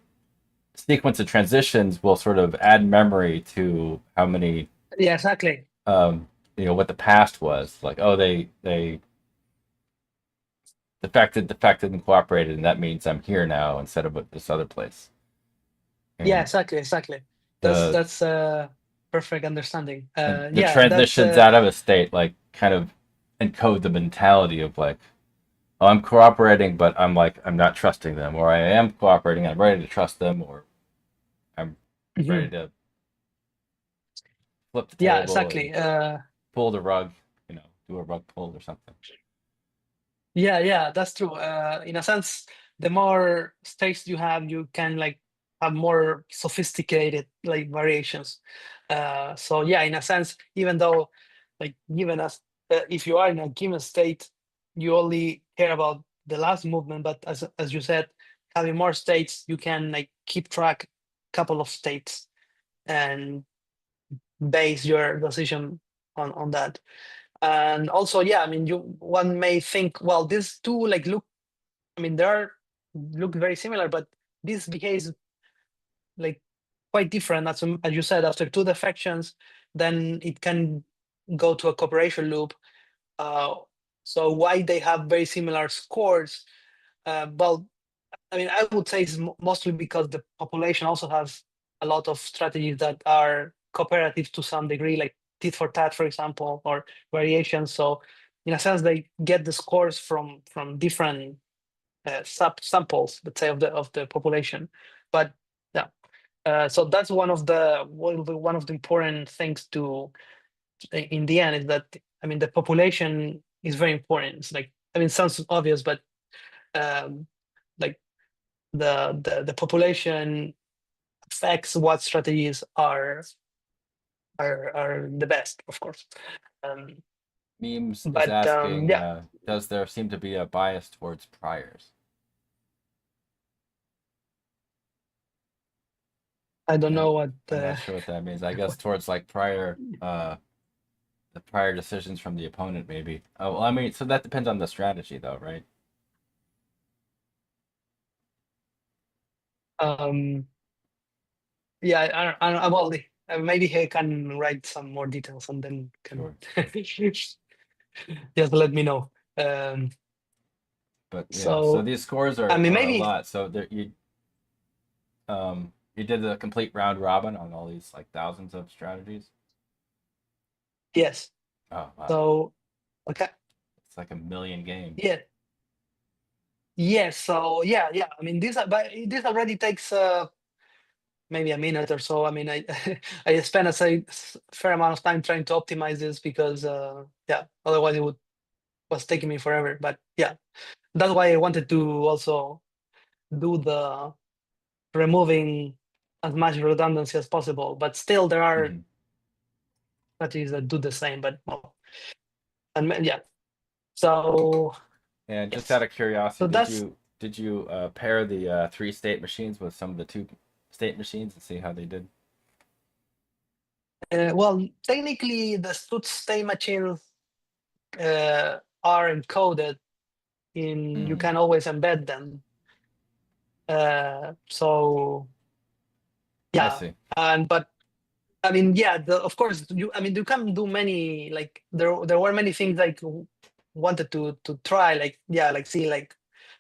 sequence of transitions will sort of add memory to how many Yeah, exactly. what the past was like. Oh, they defected and cooperated, and that means I'm here now instead of at this other place. Yeah, And exactly. Exactly. the That's perfect understanding. the Yeah, that's transitions out of a state like kind of encode the mentality of like, oh, I'm cooperating, but I'm not trusting them, or I am cooperating, I'm ready to trust them, or I'm ready Mhm. to flip the Yeah, table and exactly. pull the rug, do a rug pull or something. Yeah, yeah, that's true. In a sense, the more states you have, you can like have more sophisticated like variations. So yeah, in a sense, even though like given us, if you are in a given state, you only care about the last movement. But as you said, having more states, you can like keep track couple of states and base your decision on that. And also, yeah, I mean, you one may think, well, these two like look, I mean, they are look very similar, but this behaves like quite different. As you said, after two defections, then it can go to a cooperation loop. Uh, so why they have very similar scores? Well, I mean, I would say it's mostly because the population also has a lot of strategies that are cooperative to some degree, like tit-for-tat, for example, or variations. So in a sense, they get the scores from different samples, let's say, of the population. But yeah, so that's one of the important things to in the end is that, I mean, the population is very important. It's like, I mean, it sounds obvious, but um, like the population affects what strategies are the best, of course. Um, Memes is but asking, yeah, does there seem to be a bias towards priors? I don't And know what I'm not sure what that means. I guess what- towards like prior the prior decisions from the opponent, maybe. Oh, well, I mean, so that depends on the strategy, though, right? Um, yeah, well, maybe he can write some more details and then can Sure. just let me know. Um, But yeah, so so these scores I mean, are a maybe lot. So there, you did the complete round robin on all these like thousands of strategies. yes. Oh wow, So okay, it's like a million games. yeah, yes. So yeah. I mean, but this already takes maybe a minute or so. I mean, I I spent fair amount of time trying to optimize this because yeah, otherwise it would was taking me forever. But yeah, that's why I wanted to also do the removing as much redundancy as possible. But still, there are Hmm. strategies that do the same. But well, and yeah, so And just yes, out of curiosity, so that's did you pair the three state machines with some of the two state machines and see how they did? well, technically the state machines are encoded in. You Mm, can always embed them. So I yeah, see. and but I mean, yeah, of course, I mean, you can do many, like, there were many things like wanted to try, like, yeah, like, see, like,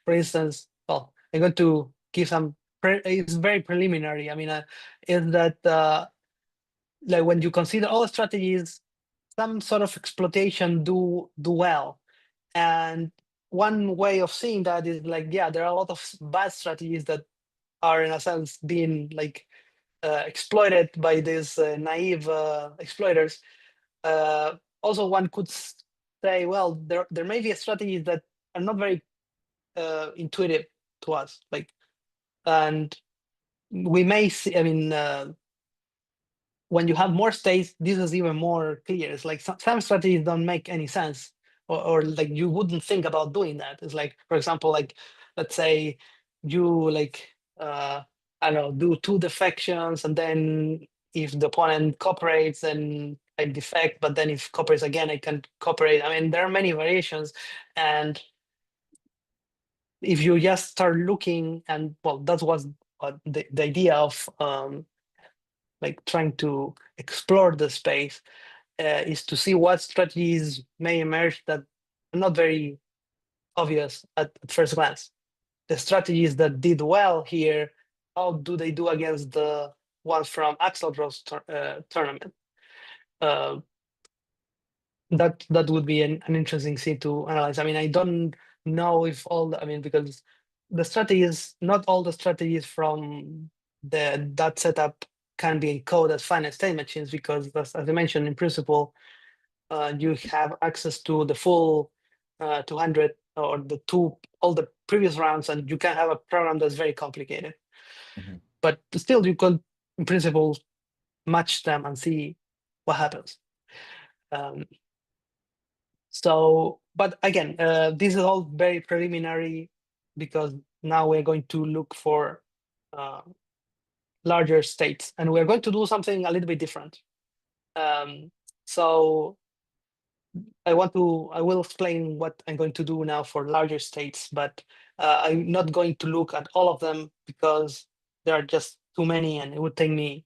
for instance, well, I'm going to give some, it's very preliminary. I mean, is that, like, when you consider all strategies, some sort of exploitation do well. And one way of seeing that is like, yeah, there are a lot of bad strategies that are, in a sense, being, like, exploited by these naive exploiters. Also, one could say, well, there may be strategies that are not very intuitive to us, like, and we may see. I mean, when you have more states, this is even more clear. It's like some strategies don't make any sense, or like you wouldn't think about doing that. It's like, for example, like, let's say you, like, I don't know, do two defections, and then if the opponent cooperates, then I defect, but then if cooperates again, I can cooperate. I mean, there are many variations, and if you just start looking, and well, that was what the idea of like trying to explore the space, is to see what strategies may emerge that are not very obvious at first glance. The strategies that did well here, how do they do against the ones from Axelrod's tournament? Uh, that would be an interesting thing to analyze. I mean, I don't know if I mean, because the strategies, not all the strategies from that setup can be encoded as finite state machines, because as I mentioned, in principle, you have access to the full 200 or all the previous rounds, and you can have a program that's very complicated. Hmm. But still, you could, in principle, match them and see what happens. Um, but again, this is all very preliminary, because now we're going to look for uh, larger states, and we're going to do something a little bit different. Um, so I will explain what I'm going to do now for larger states, but I'm not going to look at all of them because there are just too many, and it would take me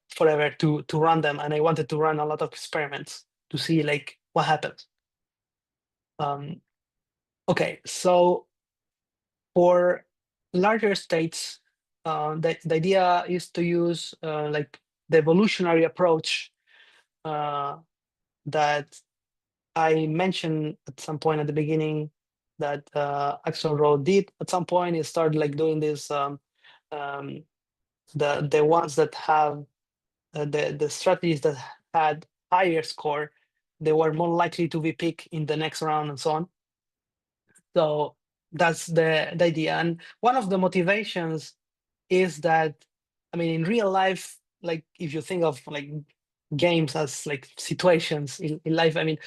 forever to run them. And I wanted to run a lot of experiments to see, like, what happens. Um, okay, so for larger states, the idea is to use like the evolutionary approach uh, that I mentioned at some point at the beginning, that Axelrod did at some point. He started, like, doing this. Um, the ones that have the strategies that had higher score, they were more likely to be picked in the next round, and so on. So that's the idea. And one of the motivations is that, I mean, in real life, like, if you think of, like, games as, like, situations in life, I mean,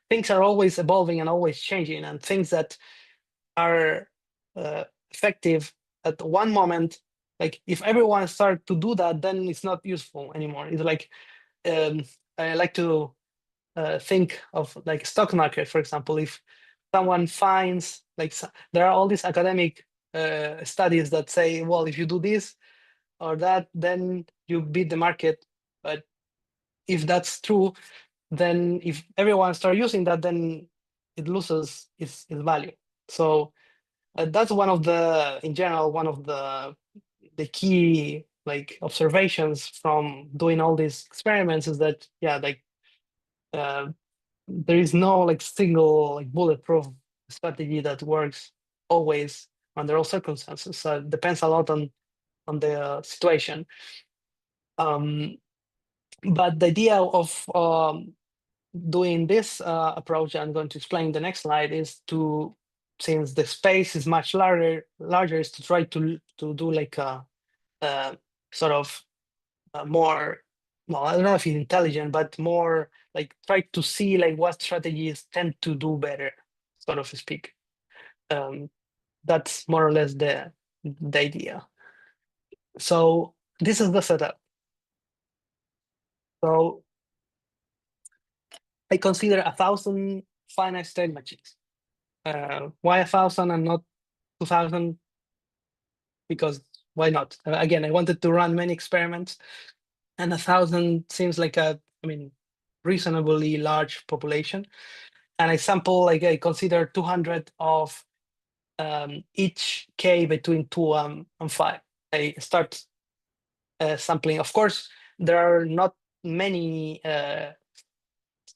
things are always evolving and always changing, and things that are uh, effective at one moment, like, if everyone start to do that, then it's not useful anymore. It's like, um, I like to think of like stock market, for example. If someone finds like there are all these academic studies that say, well, if you do this or that, then you beat the market. But if that's true, then if everyone start using that, then it loses its value. So that's one of the, in general, one of the key like observations from doing all these experiments is that, yeah, like there is no like single like bulletproof strategy that works always under all circumstances. So it depends a lot on the situation. But the idea of doing this approach I'm going to explain in the next slide is to, since the space is much larger, is to try to do like a sort of more, well, I don't know if it's intelligent, but more like try to see like what strategies tend to do better, sort of speak. That's more or less the idea. So this is the setup. So I consider 1,000 finite state machines. Why 1,000 and not 2,000? Because why not? Again, I wanted to run many experiments, and 1,000 seems like a, I mean, reasonably large population. And I sample, like I consider 200 of each k between 2 and 5. I start sampling. Of course, there are not many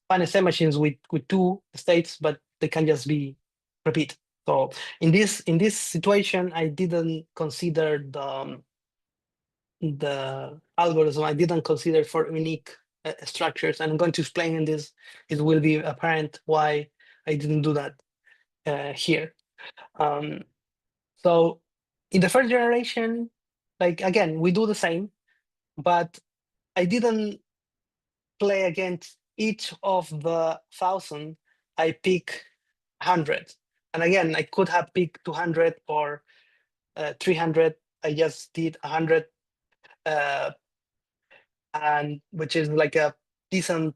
finite state machines with 2 states, but they can just be repeat. So in this situation, I didn't consider the algorithm. I didn't consider for unique structures, and I'm going to explain in this. It will be apparent why I didn't do that here. So in the first generation, like again, we do the same, but I didn't play against each of the 1,000. I pick 100, and again, I could have picked 200 or 300. I just did 100, and which is like a decent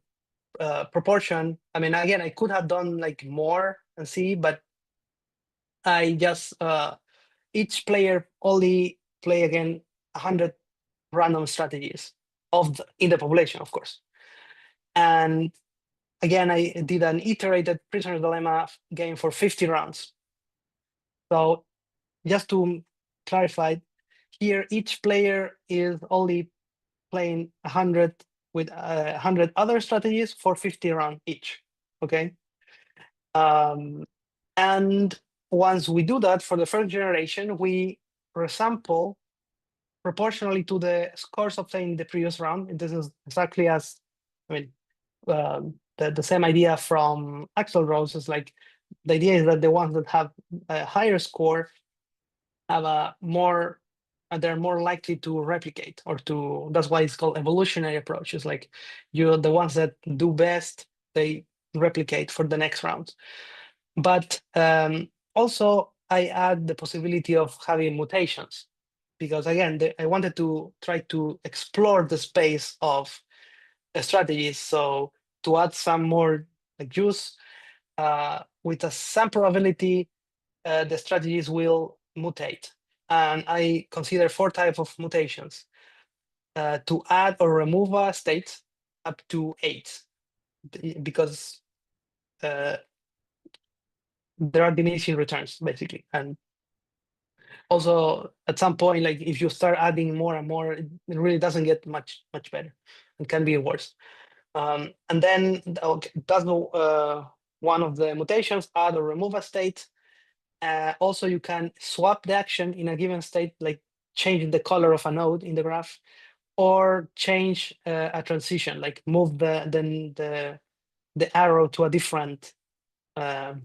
proportion. I mean, again, I could have done like more and see, but I just each player only play again 100 random strategies in the population, of course. And again, I did an iterated prisoner dilemma game for 50 rounds. So just to clarify, here each player is only playing 100 with 100 other strategies for 50 rounds each. Okay. And once we do that for the first generation, we resample proportionally to the scores obtained in the previous round. And this is exactly as, I mean, the same idea from Axelrod is like, the idea is that the ones that have a higher score have a more, they're more likely to replicate or to, that's why it's called evolutionary approach. It's like the ones that do best, they replicate for the next round. But also I add the possibility of having mutations, because again, I wanted to try to explore the space of strategies. So to add some more like juice, with a some probability, the strategies will mutate. And I consider 4 types of mutations: to add or remove a state, up to 8, because there are diminishing returns basically. And also at some point, like if you start adding more and more, it really doesn't get much better. It can be worse. And then that's one of the mutations: add or remove a state. Also, you can swap the action in a given state, like change the color of a node in the graph, or change a transition, like move the arrow to a different a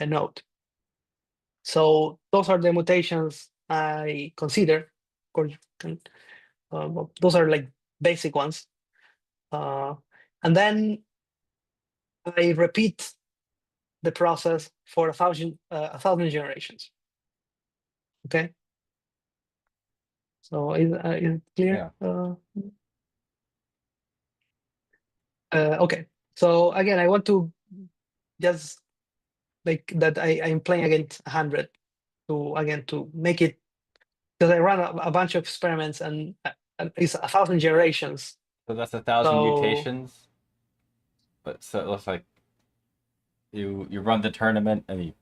node. So those are the mutations I consider. Of course, well, those are like basic ones. And then I repeat the process for 1,000 generations. Okay. So is it clear? Yeah. Okay. So again, I want to just like that I'm playing against 100 to make it, because I run a bunch of experiments and it's 1,000 generations. So that's 1,000 So mutations. But so it looks like you run the tournament and you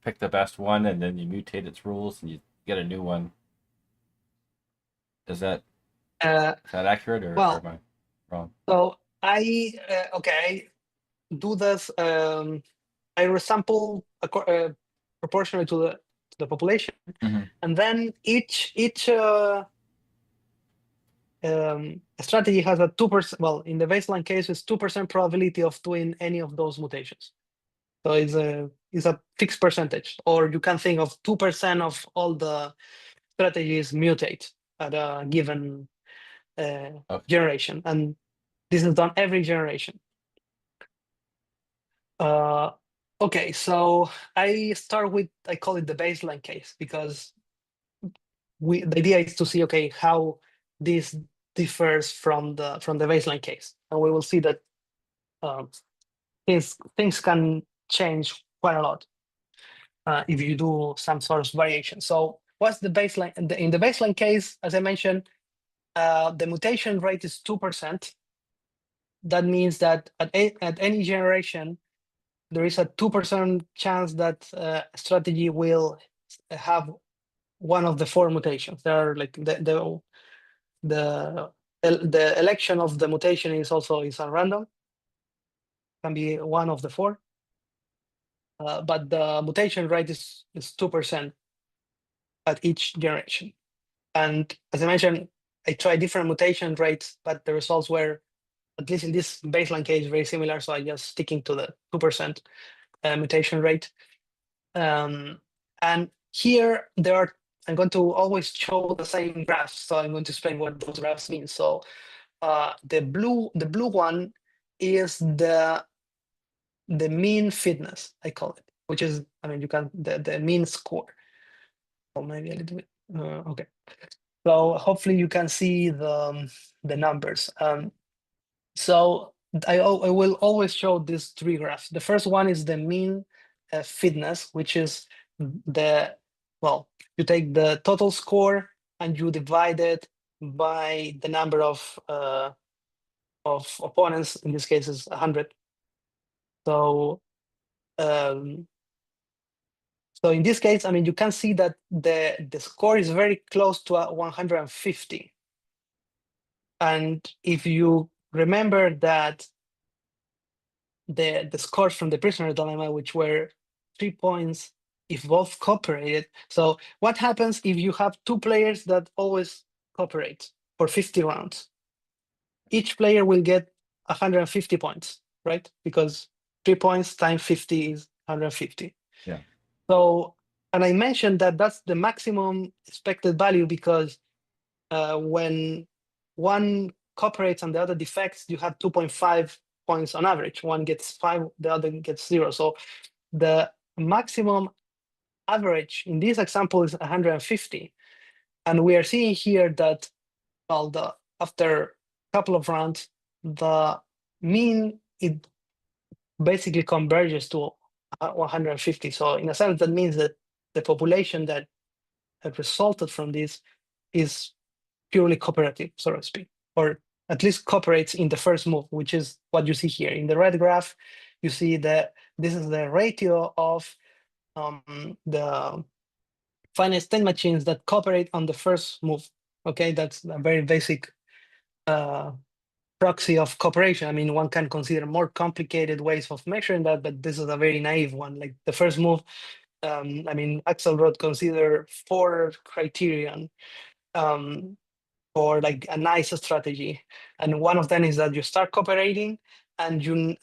pick the best one and then you mutate its rules and you get a new one. Is that uh, is that accurate or well, am I wrong? so I okay, I do this. I resample proportionally to the population, Mm-hmm. and then each strategy has a 2%. Well, in the baseline case, it's 2% probability of doing any of those mutations. So it's a fixed percentage, or you can think of 2% of all the strategies mutate at a given Okay. generation, and this is done every generation. Uh, okay, so I start with, I call it the baseline case, because the idea is to see, okay, how this differs from the baseline case, and we will see that um, things can change quite a lot if you do some sort of variation. So what's the baseline? In the baseline case, as I mentioned, the mutation rate is 2%. That means that at any generation, there is a 2% chance that a strategy will have one of the four mutations. There are like the election of the mutation is also is a random, can be one of the four, but the mutation rate is 2% at each generation. And as I mentioned, I tried different mutation rates, but the results were, at least in this baseline case, very similar. So I just sticking to the 2% mutation rate. And here I'm going to always show the same graphs. So I'm going to explain what those graphs mean. So the blue one is the mean fitness, I call it, which is, I mean, you can, the mean score. Or maybe a little bit, okay. So hopefully you can see the numbers. So I will always show these three graphs. The first one is the mean fitness, which is well, you take the total score and you divide it by the number of opponents. In this case, is 100. So um, so in this case, I mean, you can see that the score is very close to 150. And if you remember that the scores from the prisoner dilemma, which were 3 points if both cooperated. So what happens if you have two players that always cooperate for 50 rounds? Each player will get 150 points, right? Because 3 points times 50 is 150. Yeah. So, and I mentioned that that's the maximum expected value, because when one cooperates and the other defects, you have 2.5 points on average. One gets 5, the other gets 0. So the maximum average in this example is 150. And we are seeing here that, well, after a couple of rounds, the mean, it basically converges to 150. So in a sense, that means that the population that resulted from this is purely cooperative, so to speak, or at least cooperates in the first move, which is what you see here. In the red graph, you see that this is the ratio of the finite state machines that cooperate on the first move. Okay, that's a very basic proxy of cooperation. I mean, one can consider more complicated ways of measuring that, but this is a very naive one. Like the first move, I mean, Axelrod consider 4 criterion for like a nice strategy, and one of them is that you start cooperating and you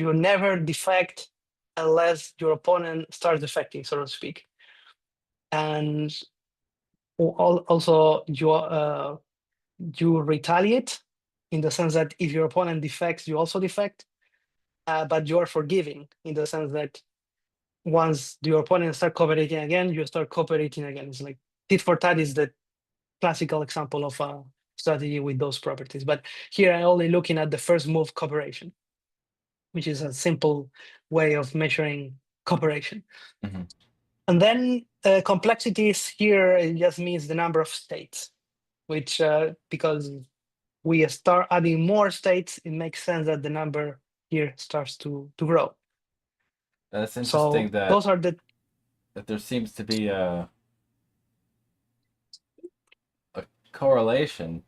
never defect unless your opponent starts defecting, so to speak. And also you retaliate, in the sense that if your opponent defects, you also defect, but you are forgiving, in the sense that once your opponent start cooperating again, you start cooperating again. It's like tit-for-tat is the classical example of a strategy with those properties. But here I'm only looking at the first move cooperation. which is a simple way of measuring cooperation. Mm-hmm. And then complexities here, it just means the number of states, which because we start adding more states, it makes sense that the number here starts to grow. That's interesting So that those are the there seems to be a correlation.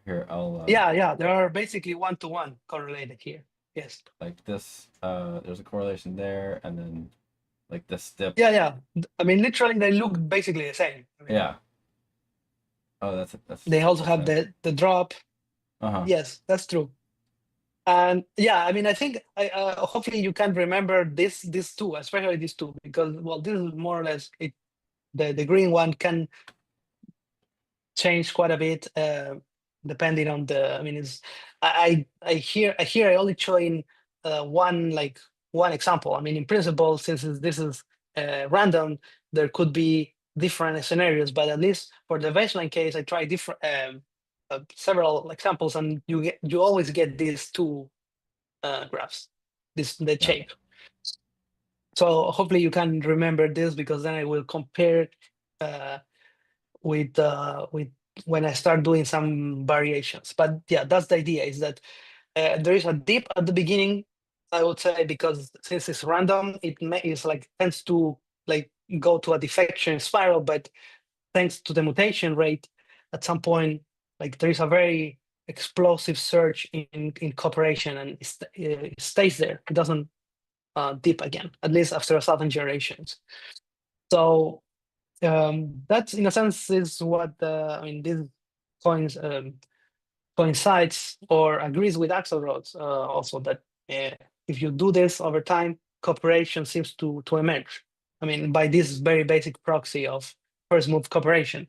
Here, I'll yeah, there are basically one-to-one correlated here. Yes. like this. There's a correlation there, and then like this step. Yeah. I mean, literally, they look basically the same. I mean, Yeah. Oh, they also that's have nice. the drop. Uh-huh. Yes, that's true. And yeah, I mean, I think hopefully you can remember these two, especially these two, because well, this is more or less it. The green one can change quite a bit depending on the. I mean, it's I hear I only showing one example. I mean, in principle, since this is random, there could be different scenarios, but at least for the baseline case, I try different several examples, and you always get these two graphs, the Yeah. shape. So hopefully you can remember this because then I will compare uh, with when I start doing some variations. But yeah, that's the idea, is that there is a dip at the beginning, I would say, because since it's random, it's like tends to like go to a defection spiral, but thanks to the mutation rate, at some point, like there is a very explosive surge in cooperation, and it stays there. It doesn't dip again, at least after a certain generations. So that's in a sense is what I mean. This coins coincides or agrees with Axelrod's also that if you do this over time, cooperation seems to emerge. I mean, by this very basic proxy of first move cooperation.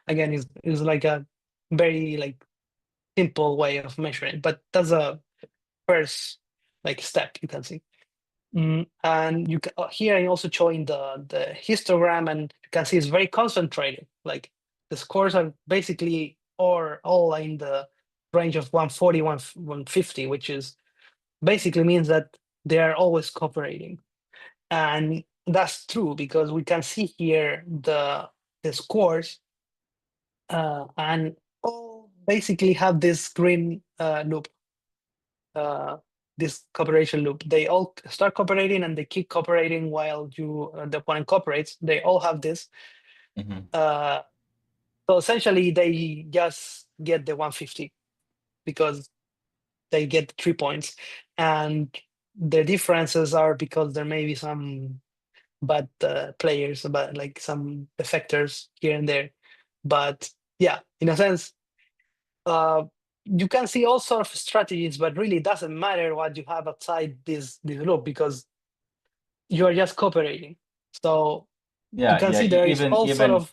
Again, is like a very like simple way of measuring, but that's a first like step you can see. And you can, here I'm also showing the histogram, and you can see it's very concentrated. Like the scores are basically or all in the range of 140, 150, which is basically means that they are always cooperating. And that's true because we can see here the scores and all basically have this green loop, uh, this cooperation loop. They all start cooperating and they keep cooperating while the opponent cooperates. They all have this. Mm-hmm. Uh, so essentially, they just get the 150 because they get 3 points, and the differences are because there may be some bad players, but like some effectors here and there. But yeah, in a sense, uh, you can see all sort of strategies, but really it doesn't matter what you have outside this loop because you are just cooperating. So you Yeah, can yeah. see there is all sort Even of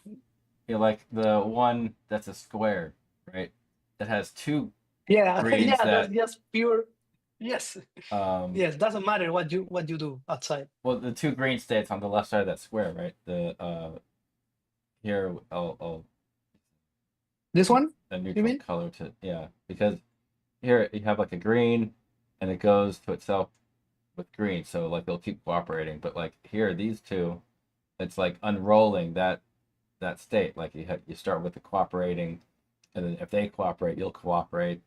like the one that's a square, right? That has two yeah, greens yeah. There's that just pure yes, um yes. Doesn't matter what you do outside. well the two green states on the left side of that square, right? The here I'll This one, a you neutral mean? color to yeah because here you have like a green and it goes to itself with green, so like they'll keep cooperating. But like here, these two, it's like unrolling that state. Like you start with the cooperating, and then if they cooperate, you'll cooperate,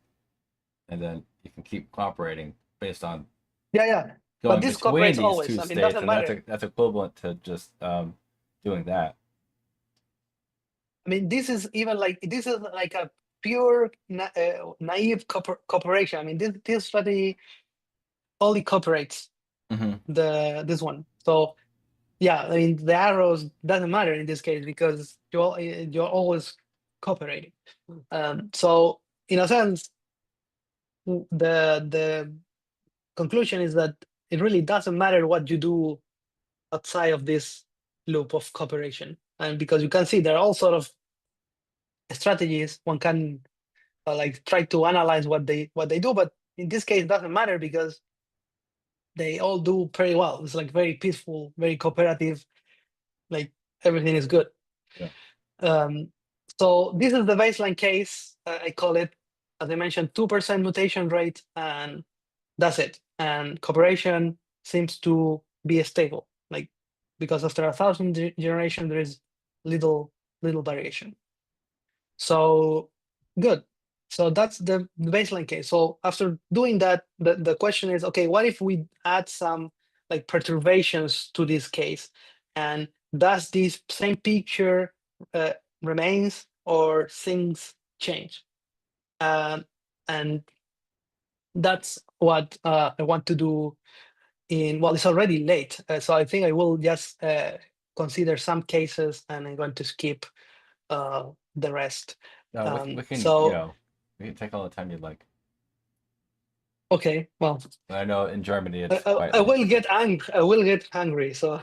and then you can keep cooperating based on Yeah. But going this between cooperates these always. two I mean, states, doesn't and matter. that's equivalent to just doing that. I mean, this is like a pure naive cooperation. I mean, this strategy only cooperates Mm-hmm. this one. So yeah, I mean the arrows doesn't matter in this case because you're always cooperating. So in a sense, the conclusion is that it really doesn't matter what you do outside of this loop of cooperation, and because you can see there are all sort of strategies one can like try to analyze what they do, but in this case it doesn't matter because they all do pretty well. It's like very peaceful, very cooperative, like everything is good. Yeah. Um, so this is the baseline case. I call it, as I mentioned, 2% mutation rate, and That's it. And cooperation seems to be stable, like because after 1,000 generation there is little variation. So good. So that's the baseline case. So after doing that, the question is, okay, what if we add some like perturbations to this case? And does this same picture remains or things change? And that's what I want to do well, it's already late. So I think I will just consider some cases and I'm going to skip the rest. No, we can, So, we can take all the time you'd like. okay, well, And I know in Germany it's quite I late. will get angry. I will get hungry. So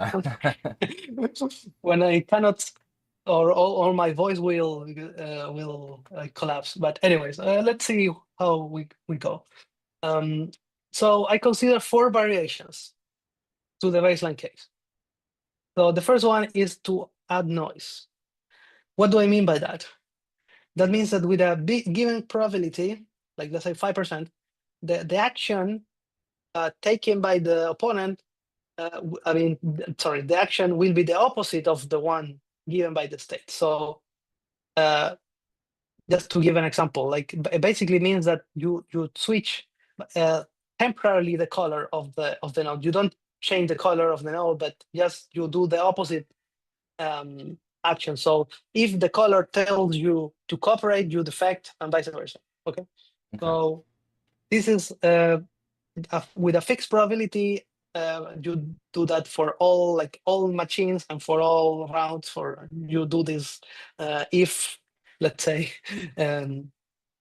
when I cannot, or my voice will collapse. But anyways, let's see how we go. Um, so I consider 4 variations to the baseline case. So the first one is to add noise. What do I mean by that? That means that with a given probability, like let's say 5%, the action taken by the opponent, the action will be the opposite of the one given by the state. So uh, just to give an example, like it basically means that you switch uh, temporarily the color of the node. You don't change the color of the node, but just you do the opposite um, action. So if the color tells you to cooperate, you defect, and vice versa. Okay. Okay. So this is with a fixed probability. You do that for all machines and for all routes. For you do this if, let's say,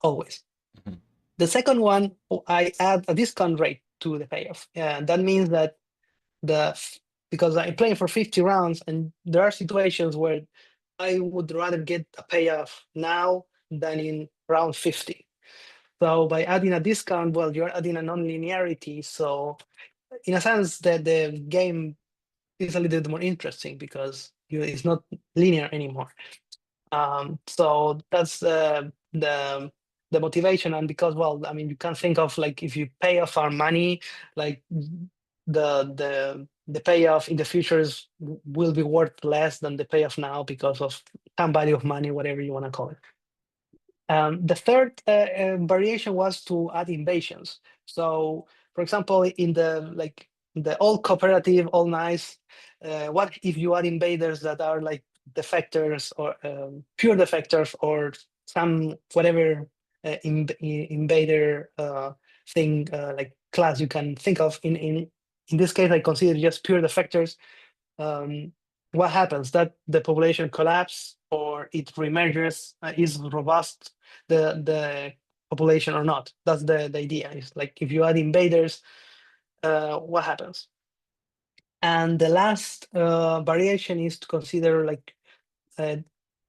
always. Mhm. The second one, I add a discount rate to the payoff. That means that because I'm playing for 50 rounds, and there are situations where I would rather get a payoff now than in round 50. So by adding a discount, well, you're adding a non-linearity. So in a sense, that the game is a little bit more interesting because it's not linear anymore. So that's the motivation, and because, well, I mean, you can think of like if you pay off our money, like the payoff in the futures will be worth less than the payoff now because of time value of money, whatever you want to call it. The third variation was to add invasions. So, for example, in the all cooperative, all nice, what if you add invaders that are like defectors or pure defectors or some whatever invader thing like class you can think of. In this case, I consider just pure defectors. um, what happens? That the population collapse or it remerges, is robust the population or not? That's the idea. It's like if you add invaders, what happens? And the last variation is to consider like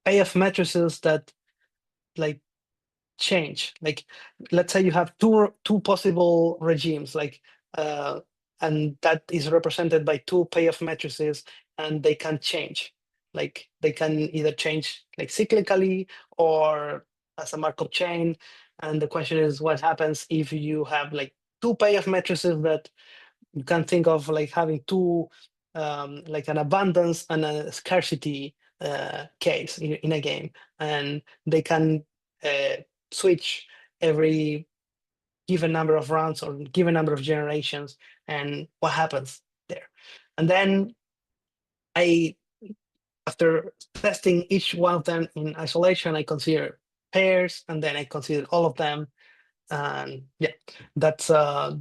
payoff matrices that like change. Like let's say you have two possible regimes, like and that is represented by 2 payoff matrices, and they can change. Like they can either change like cyclically or as a Markov chain. And the question is, what happens if you have like 2 payoff matrices that you can think of like having two, like an abundance and a scarcity case in a game, and they can uh, switch every given number of rounds or given number of generations, and what happens there. And then I, after testing each one of them in isolation, I consider pairs, and then I consider all of them. And yeah, that's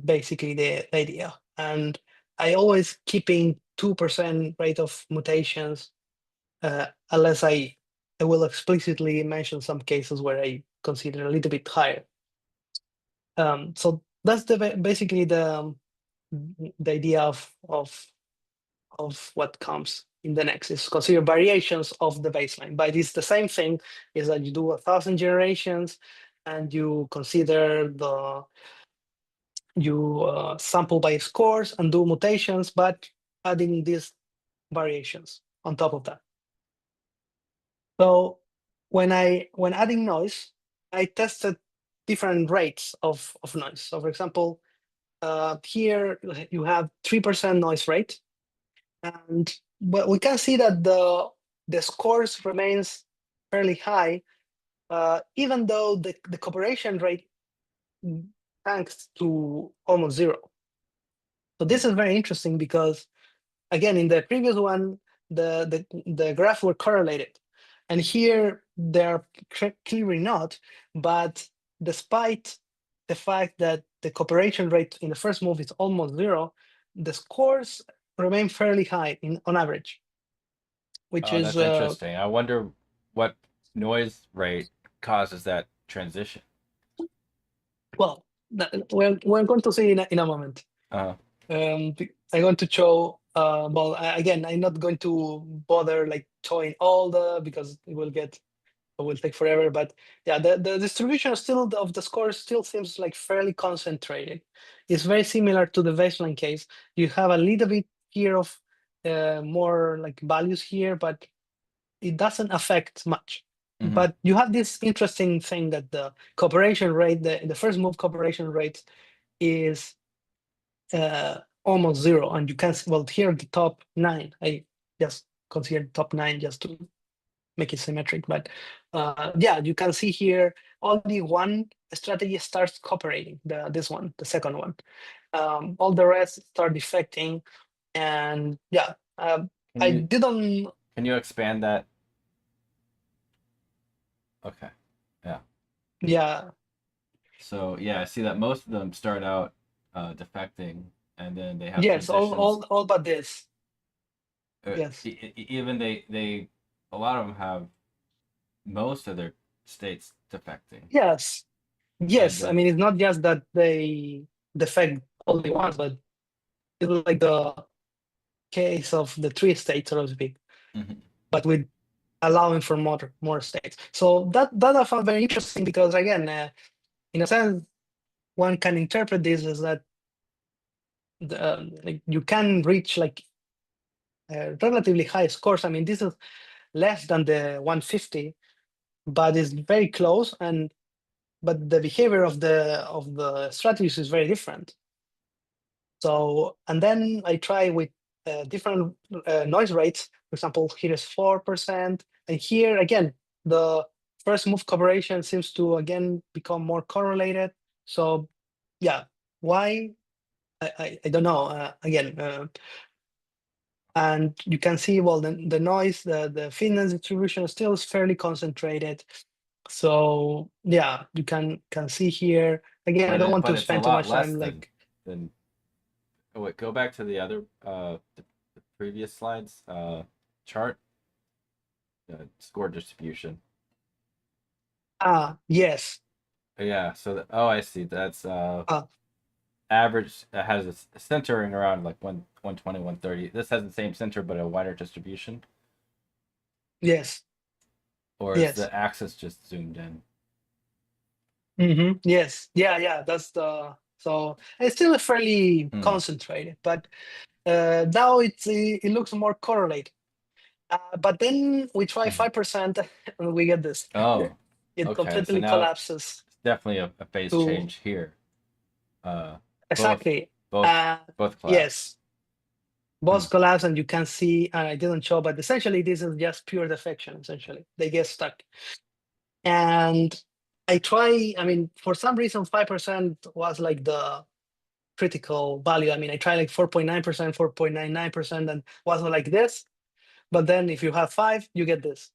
basically the idea. And I always keeping 2% rate of mutations, unless I will explicitly mention some cases where I consider a little bit higher. So that's basically the idea of what comes in the next is consider variations of the baseline. But it's the same thing, is that you do 1,000 generations and you consider you sample by scores and do mutations, but adding these variations on top of that. So when adding noise, I tested different rates of noise. So for example, here you have 3% noise rate, but we can see that the scores remains fairly high, even though the cooperation rate tanks to almost zero. So this is very interesting because, again, in the previous one, the graphs were correlated, and here they're clearly not. But despite the fact that the cooperation rate in the first move is almost zero, the scores remain fairly high on average, which Oh, is that's interesting. I wonder what noise rate causes that transition. well, we're going to see in a moment. Uh, I'm going to show. Well, again, I'm not going to bother like showing all because it will take forever. But yeah, the distribution still of the score still seems like fairly concentrated. It's very similar to the baseline case. You have a little bit here of more like values here, but it doesn't affect much. mhm. But you have this interesting thing that the cooperation rate, the first move cooperation rate is almost zero. And you can see, well, here the top 9, I just consider the top 9 just to make it symmetric. But yeah, you can see here only one strategy starts cooperating, this one, the second one. All the rest start defecting. And yeah, Can I you didn't, can you expand that? Okay. Yeah. yeah, So yeah, I see that most of them start out defecting, and then they have yes, transitions. all but this. Uh, Yes, even they a lot of them have most of their states defecting, yes, and yes. I then mean, it's not just that they defect only once, but it's like the case of the three states, so to speak, mhm. but with allowing for more states. So that I found very interesting because, again, in a sense, one can interpret this as that like you can reach like relatively high scores. I mean, this is less than the 150, but it's very close. But the behavior of the strategies is very different. So, and then I try with different noise rates. For example, here is 4%. And here, again, the first move cooperation seems to, again, become more correlated. So, yeah, why? I don't know. And you can see, well, the noise, the fitness distribution still is fairly concentrated. So, yeah, you can see here. Again, I don't want But to it's a spend too lot much less time like, than. Oh, wait, go back to the other the previous slides chart, score distribution. yes. Yeah, so oh, I see. That's uh, average has a centering around like 120, 130. This has the same center but a wider distribution, yes. or is Yes. the axis just zoomed in? Yes. Yeah. That's so it's still fairly Hmm. concentrated, but now it looks more correlated. But then we try Mhm. 5% and we get this. Oh, It okay. So completely now collapses it's definitely a phase to change here. Uh, both exactly. both Uh, both collapse. yes, Hmm. both collapse, and you can see. I didn't show, but essentially this is just pure defection. Essentially, they get stuck. And I try. I mean, for some reason, 5% was like the critical value. I mean, I tried like 4.9%, 4.99%, and was like this. But then if you have 5, you get this.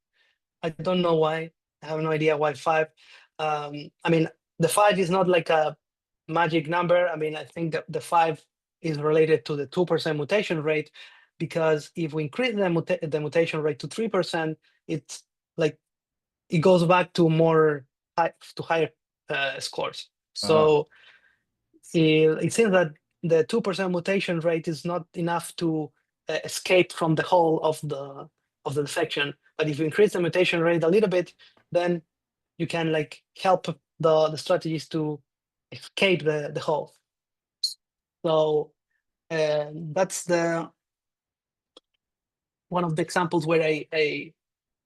I don't know why. I have no idea why 5. I mean, the 5 is not like a magic number. I mean, I think that the 5 is related to the 2% mutation rate, because if we increase the mutation rate to 3%, it's like it goes back to higher scores. Oh, So it seems that the 2% mutation rate is not enough to escape from the whole of the defection. But if you increase the mutation rate a little bit, then you can like help the strategies to escape the whole. So that's the one of the examples where I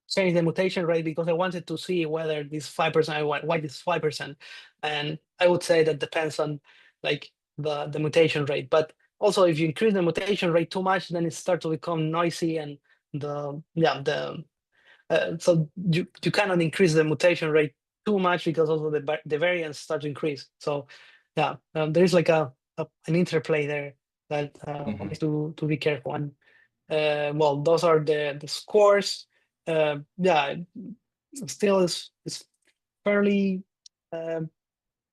changed the mutation rate because I wanted to see whether this 5%, why this 5%. And I would say that depends on like the mutation rate. But also, if you increase the mutation rate too much, then it starts to become noisy, and so you cannot increase the mutation rate too much because also the variance start to increase. So yeah, there is like an interplay there that Hmm. needs to be careful. And well, those are the scores. Yeah, still is fairly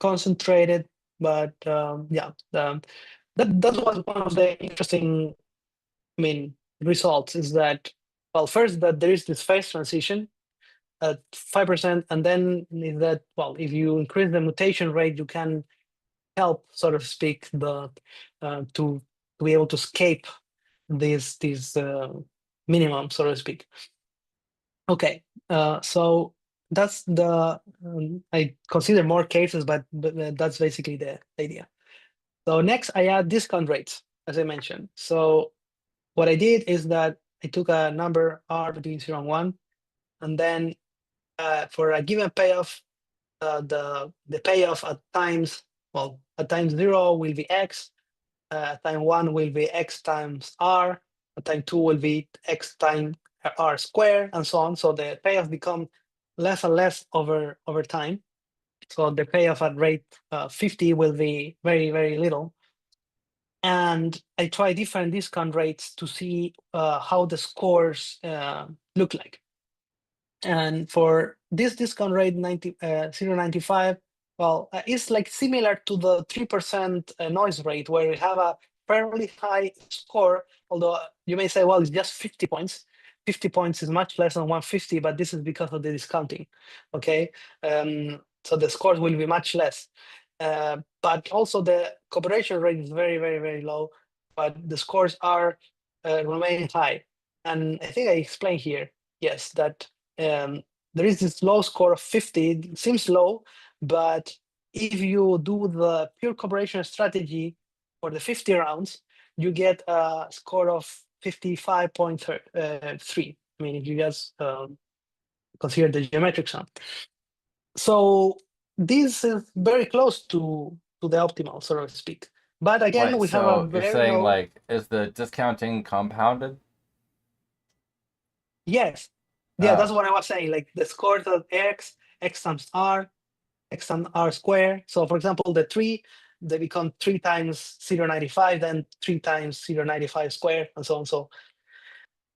concentrated, but yeah, that was one of the interesting, I mean, results is that, well, first that there is this phase transition at 5%, and then is that, well, if you increase the mutation rate, you can help, so to speak, to be able to escape this minimum, so to speak. Okay, so that's I consider more cases, but that's basically the idea. So next, I add discount rates, as I mentioned. So what I did is that I took a number r between 0 and 1, and then for a given payoff, the payoff at times, well, at time 0 will be x, at time 1 will be x times r, at time 2 will be x times r squared, and so on. So the payoff become less and less over time. So the payoff at rate 50 will be very, very little. And I try different discount rates to see how the scores look like. And for this discount rate, 0.95, well, it's like similar to the 3% noise rate, where you have a fairly high score, although you may say, well, it's just 50 points. 50 points is much less than 150, but this is because of the discounting, okay? So the scores will be much less. But also the cooperation rate is very, very, very low, but the scores are remain high. And I think I explained here, yes, that there is this low score of 50. It seems low, but if you do the pure cooperation strategy for the 50 rounds, you get a score of 55.3. I mean, if you just consider the geometric sum. So this is very close to the optimal, so to speak. But again, Wait, we have a so you're very saying low. like, is the discounting compounded? Yes. Yeah, that's Ah, what I was saying. Like the scores of x times r, x times r squared. So for example, the 3, they become 3 times 0.95, then 3 times 0.95 squared, and so on. So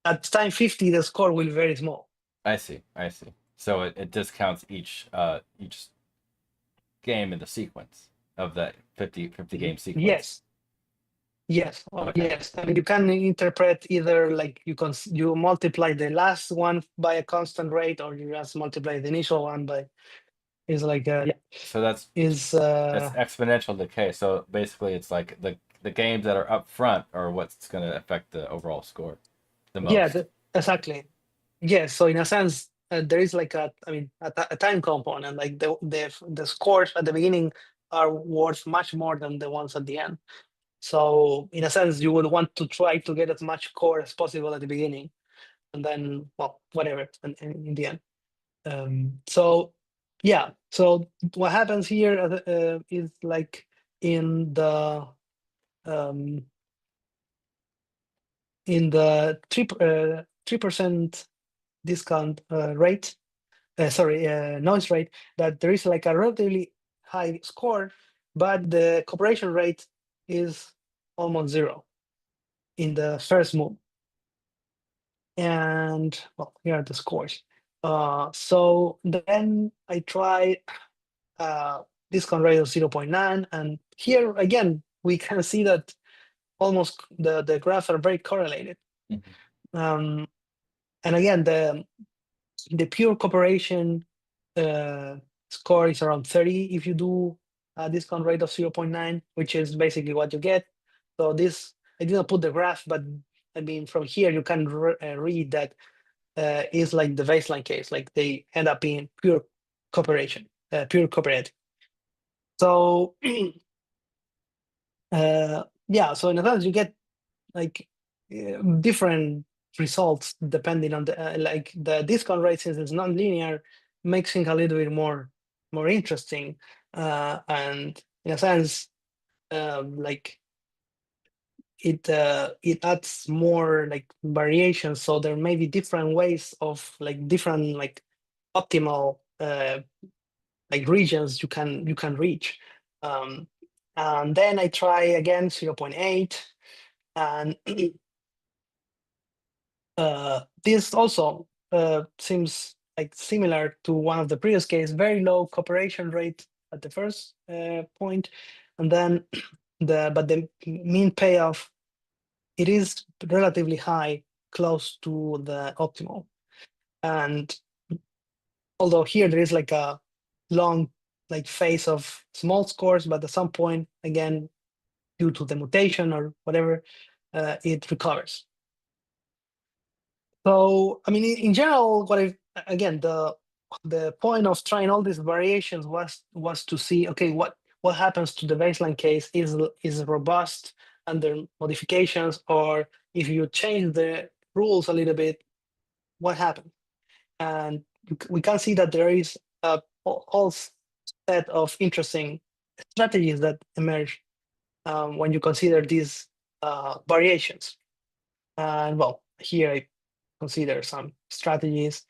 at time 50, the score will be very small. I see, I see. So it discounts each game in the sequence of that 50 game sequence. Yes. Yes, Okay. yes. I mean, you can interpret either like you multiply the last one by a constant rate, or you just multiply the initial one by is like yeah So that's is exponential decay. So basically, it's like the games that are up front are what's going to affect the overall score the yeah most. exactly. Yes, so in a sense, there is like a time component. Like the scores at the beginning are worth much more than the ones at the end. So in a sense, you would want to try to get as much core as possible at the beginning, and then, well, whatever in the end. So yeah, so what happens here is like in the um, 3% discount rate, sorry, noise rate, that there is like a relatively high score, but the cooperation rate is almost zero in the first move. And well, here are the scores. So then I try discount rate of 0.9, and here again we can see that almost the graphs are very correlated. Mhm. Um, and again, the pure cooperation uh, score is around 30 if you do a discount rate of 0.9, which is basically what you get. So this, I didn't put the graph, but I mean, from here you can read that is like the baseline case, like they end up being pure cooperation, pure cooperative. So yeah, so in a sense you get like different results depending on the like the discount rate, since it's non-linear, makes things a little bit more interesting, and in a sense like it adds more like variations, so there may be different ways of like different like optimal like regions you can reach. um, and then I try again 0.8, and this also seems like similar to one of the previous case, very low cooperation rate at the first point, and then the mean payoff, it is relatively high, close to the optimal. And although here there is like a long like phase of small scores, but at some point, again, due to the mutation or whatever, it recovers. So, I mean, in general, what I again the point of trying all these variations was to see, okay, what happens to the baseline case, is robust under modifications, or if you change the rules a little bit, what happens? And we can see that there is a whole set of interesting strategies that emerge when you consider these variations. And well, here I consider some strategies.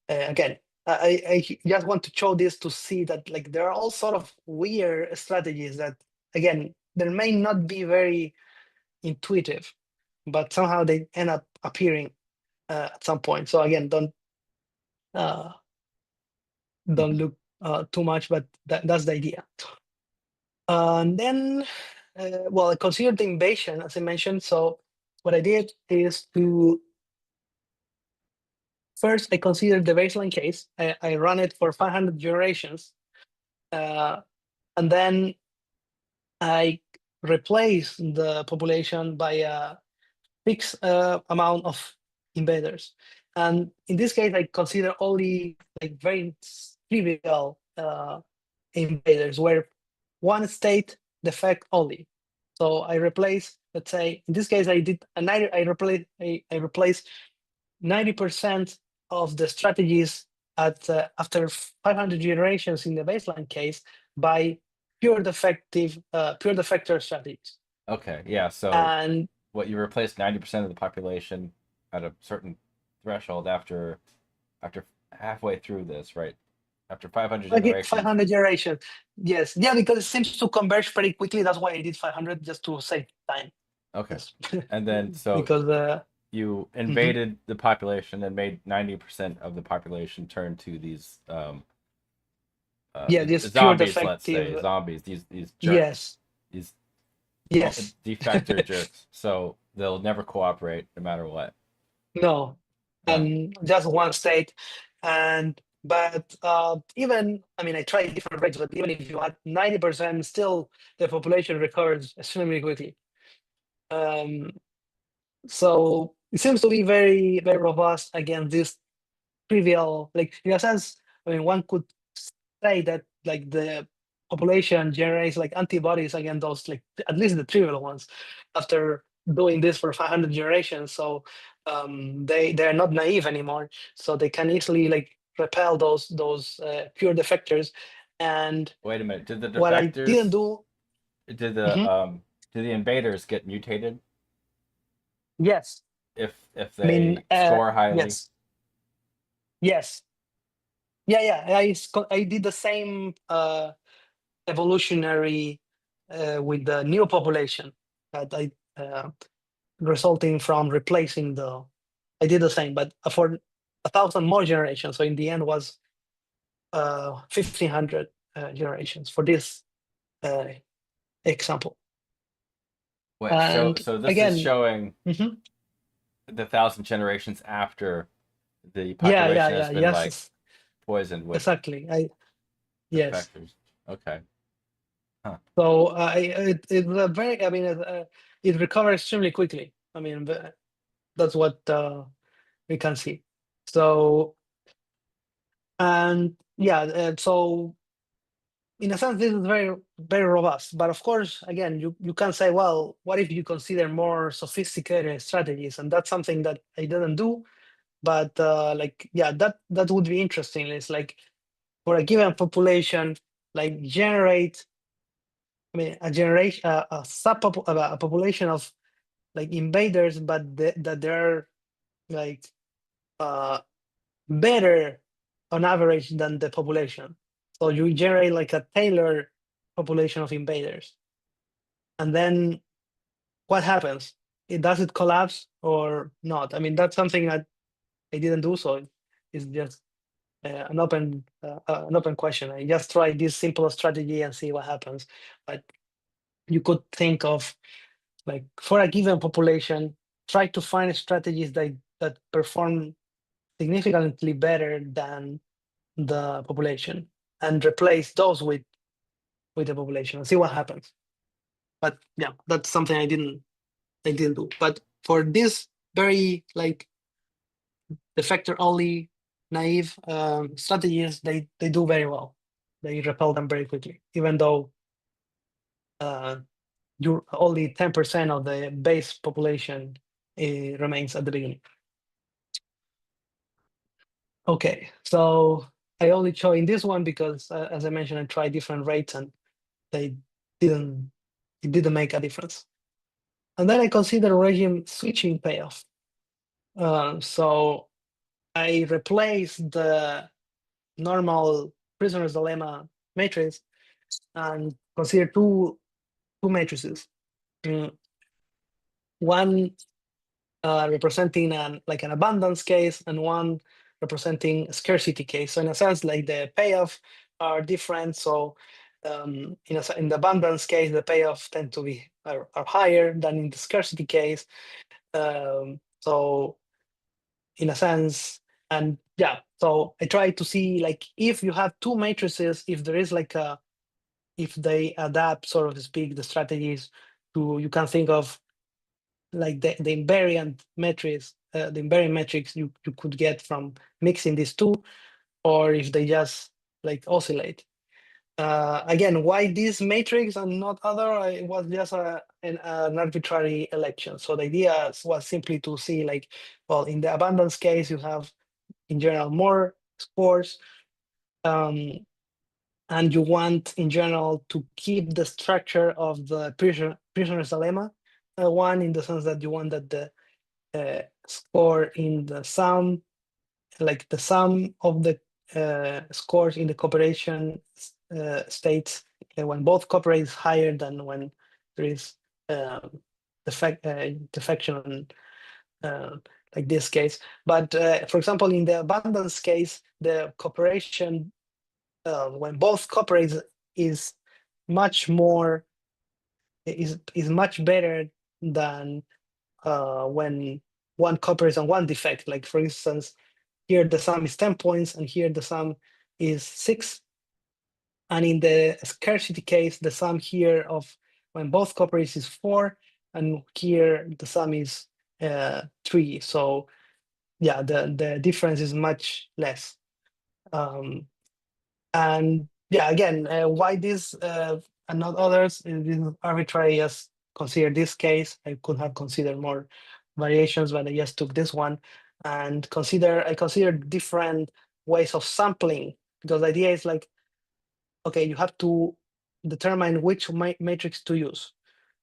Again, I just want to show this to see that like there are all sort of weird strategies that, again, there may not be very intuitive, but somehow they end up appearing at some point. So again, uh, don't Mhm. look too much, but that's the idea. And then, well, I considered the invasion, as I mentioned. So what I did is to first I considered the baseline case. I run it for 500 generations, uh, and then I replace the population by a fixed amount of invaders. And in this case, I consider only like very trivial invaders where one state defect only. So I replace, let's say, in this case, I did a 90, I replaced 90% of the strategies at after 500 generations in the baseline case by pure defector strategies. Okay, yeah. So And what you replaced 90% of the population at a certain threshold after halfway through this, right? After 500 okay, generations. 500 generations, yes, yeah, because it seems to converge pretty quickly. That's why I did 500, just to save time. Okay. Yes, And then so because you mhm. invaded the population and made 90% of the population turn to these Yeah, this pure zombies, let's say, defective. zombies, these jerks, Yes, these yes. defector jerks. So they'll never cooperate no matter what. No, Huh. and just one state. And but even, I mean, I tried different rates, but even if you had 90%, still the population recovers extremely quickly. Um, so it seems to be very, very robust against this trivial, like in a sense, I mean, one could say that like the population generates like antibodies against those, like at least the trivial ones, after doing this for 500 generations. So they're not naive anymore, so they can easily like repel those pure defectors. And Wait a minute. what I didn't do, Did mhm, the invaders get mutated yes, if I mean, they score highly? yes, yes, yeah, I did the same evolutionary with the new population that I resulting from replacing the. I did the same, but for 1,000 more generations. So in the end was 1,500 generations for this uh, example. Wait, And so this is again, showing mhm, the 1,000 generations after the yeah, population has been yes, like poisoned with exactly. Yes. defectors. Okay. Huh. So it's a very. I mean, it recovers extremely quickly. I mean, that's what we can see. So, and yeah, so in a sense, this is very, very robust. But of course, again, you can say, well, what if you consider more sophisticated strategies? And that's something that I didn't do. But like, yeah, that would be interesting. It's like for a given population, like generate. mean, a generation, a population of like invaders, but that they're like better on average than the population. So you generate like a tailored population of invaders. And then what happens? Does it collapse or not? I mean, that's something that I didn't do, so it's just an open question. I just try this simple strategy and see what happens. But you could think of like for a given population, try to find strategies that perform significantly better than the population and replace those with the population and see what happens. But yeah, that's something I didn't do. But for this very like effector only naive strategies, they do very well. They repel them very quickly, even though you only 10% of the base population remains at the beginning. Okay, so I only show in this one because, as I mentioned, I tried different rates and they didn't it didn't make a difference. And then I consider regime switching payoff. So I replace the normal prisoner's dilemma matrix and consider two matrices. One representing like an abundance case and one representing a scarcity case. So in a sense, like the payoff are different. So in the abundance case, the payoff tend to be are higher than in the scarcity case. So in a sense, and yeah, so I try to see like if you have two matrices, if there is like if they adapt, sort of to speak, the strategies to, you can think of like the invariant metrics, the invariant metrics you could get from mixing these two, or if they just like oscillate. Again, why this matrix and not other? It was just an arbitrary election. So the idea was simply to see like, well, in the abundance case, you have in general more scores, and you want in general to keep the structure of the prisoner's dilemma one, in the sense that you want that the score in the sum, like the sum of the scores in the cooperation states, when both cooperate is higher than when there is defection, like this case. But for example, in the abundance case, the cooperation when both cooperate is much more is much better than when one cooperates on one defect. Like for instance, here the sum is 10 points and here the sum is 6. And in the scarcity case, the sum here of when both cooperate is 4, and here the sum is 3. So yeah, the difference is much less. And yeah, again, why this and not others? This is arbitrary. Just consider this case. I could have considered more variations, but I just took this one and I consider different ways of sampling, because the idea is like, okay, you have to determine which matrix to use.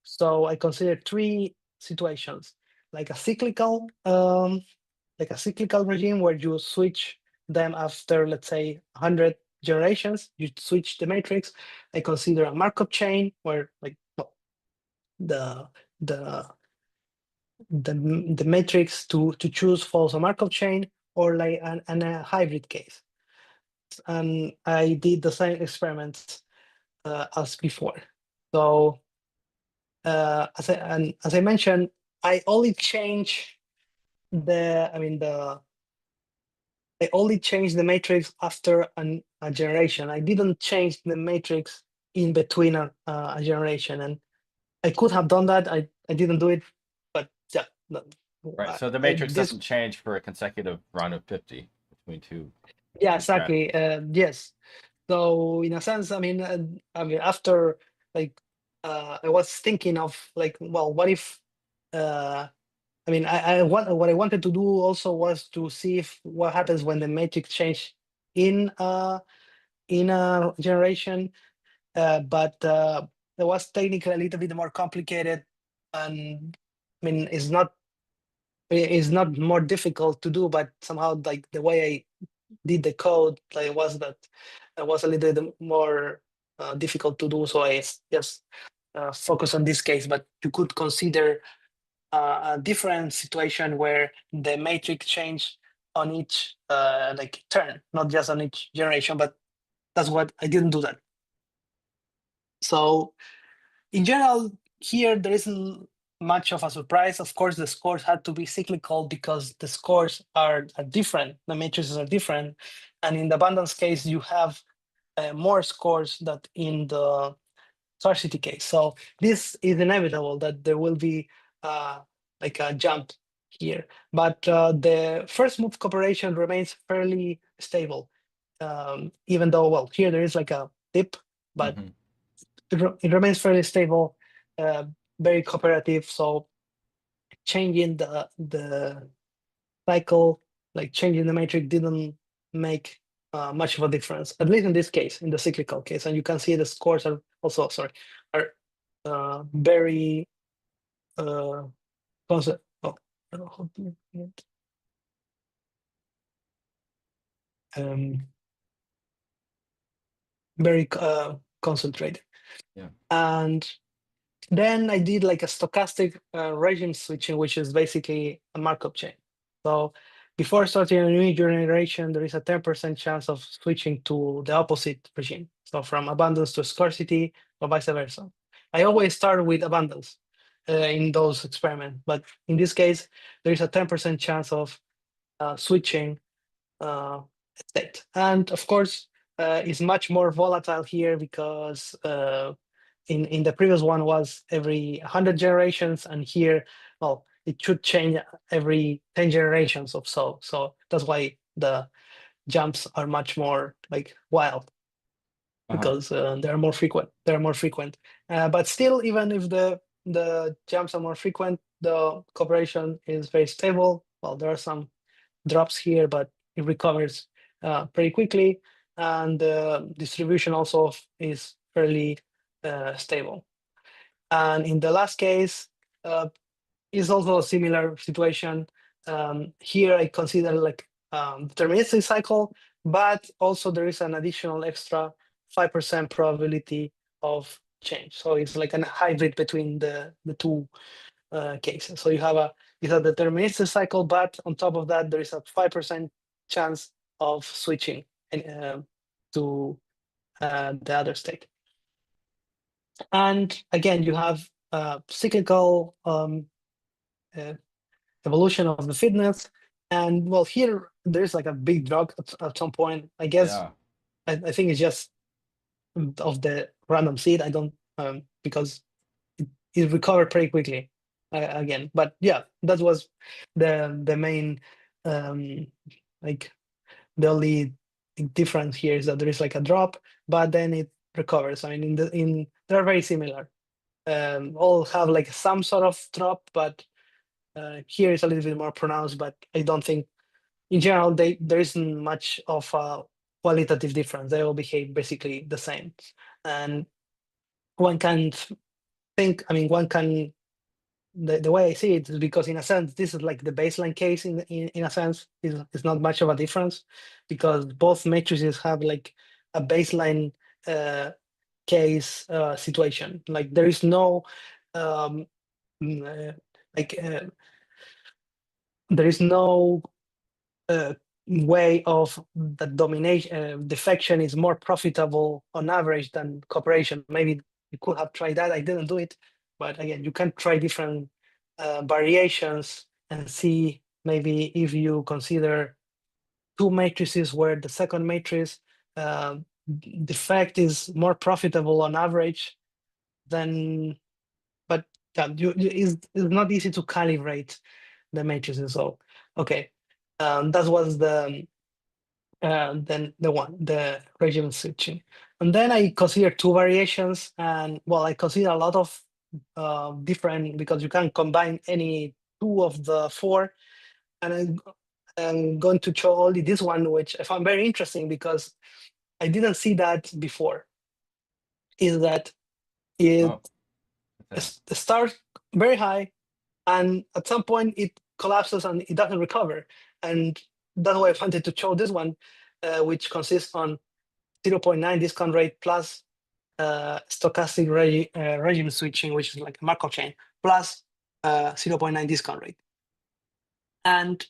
So I consider 3 situations, like a cyclical regime where you switch them after, let's say, 100 generations, you switch the matrix. I consider a Markov chain where like the the the matrix to choose follows a Markov chain, or like a hybrid case. And I did the same experiments as before. So as I mentioned, I only change I only changed the matrix after a generation. I didn't change the matrix in between a generation, and I could have done that. I didn't do it, but yeah. Right. So the matrix This, doesn't change for a consecutive run of 50 between two. yeah, exactly. Yes. So in a sense, after like I was thinking of like, well, what if what I wanted to do also was to see if what happens when the matrix change in a generation, but that was technically a little bit more complicated, and I mean it's not more difficult to do, but somehow like the way I did the code, like was that it was a little bit more difficult to do. So I just focus on this case, but you could consider a different situation where the matrix change on each like turn, not just on each generation, but that's what I didn't do that. So in general, here there isn't much of a surprise. Of course, the scores had to be cyclical because the scores are different, the matrices are different. And in the abundance case, you have more scores than in the scarcity case. So this is inevitable that there will be like a jump here. But the first move cooperation remains fairly stable, even though, well, here there is like a dip, but Mm-hmm. it remains fairly stable, very cooperative. So changing the cycle, like changing the matrix, didn't make much of a difference, at least in this case, in the cyclical case. And you can see the scores are also, sorry, are very concept. Oh, I don't know how to make it. Very concentrated. Yeah. And then I did like a stochastic regime switching, which is basically a Markov chain. So before starting a new generation, there is a 10% chance of switching to the opposite regime. So from abundance to scarcity or vice versa. I always start with abundance in those experiments, but in this case, there is a 10% chance of switching uh, state. And of course, it's much more volatile here because in the previous one was every 100 generations, and here, well, it should change every 10 generations or so. So that's why the jumps are much more like wild, Uh-huh. because they're more frequent. They're more frequent, but still, even if the jumps are more frequent, the cooperation is very stable. Well, there are some drops here, but it recovers pretty quickly, and the distribution also is fairly stable. And in the last case, uh, is also a similar situation. Here I consider like deterministic cycle, but also there is an additional extra 5% probability of change. So it's like a hybrid between the two cases. So you have a deterministic cycle, but on top of that, there is a 5% chance of switching to the other state. And again, you have cyclical uh, evolution of the fitness. And well, here there's like a big drop at some point. I guess Yeah. I think it's just of the random seed. I don't because it recovered pretty quickly again. But yeah, that was the main um, like the only difference here is that there is like a drop, but then it recovers. I mean, in they're very similar. All have like some sort of drop, but here is a little bit more pronounced. But I don't think in general there isn't much of a qualitative difference. They all behave basically the same, and one can think. I mean, one can the way I see it is because in a sense this is like the baseline case in a sense is not much of a difference because both matrices have like a baseline uh, case situation. Like there is no um, mm, like there is no way of the domination defection is more profitable on average than cooperation. Maybe you could have tried that. I didn't do it, but again, you can try different variations and see maybe if you consider two matrices where the second matrix uh, defect is more profitable on average, then but yeah, it's not easy to calibrate the matrices. So okay, that was then the regime switching. And then I consider two variations, and well, I consider a lot of different because you can combine any two of the four. And I'm going to show only this one, which I found very interesting because I didn't see that before. Is that It Oh, okay. starts very high, and at some point it collapses and it doesn't recover. And that's why I wanted to show this one, which consists on 0.9 discount rate plus stochastic regime switching, which is like a Markov chain, plus 0.9 discount rate. And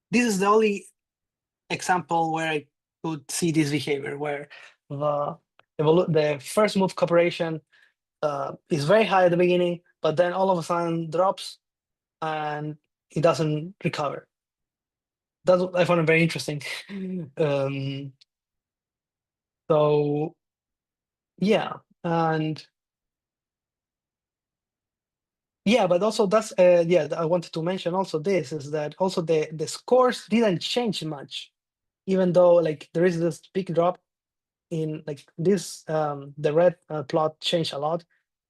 this is the only example where I could see this behavior, where the first move cooperation is very high at the beginning, but then all of a sudden drops and it doesn't recover. That's what I found it very interesting. um, so yeah, and yeah, but also that's yeah, I wanted to mention also this is that also the scores didn't change much, even though like there is this big drop in like this the red plot changed a lot,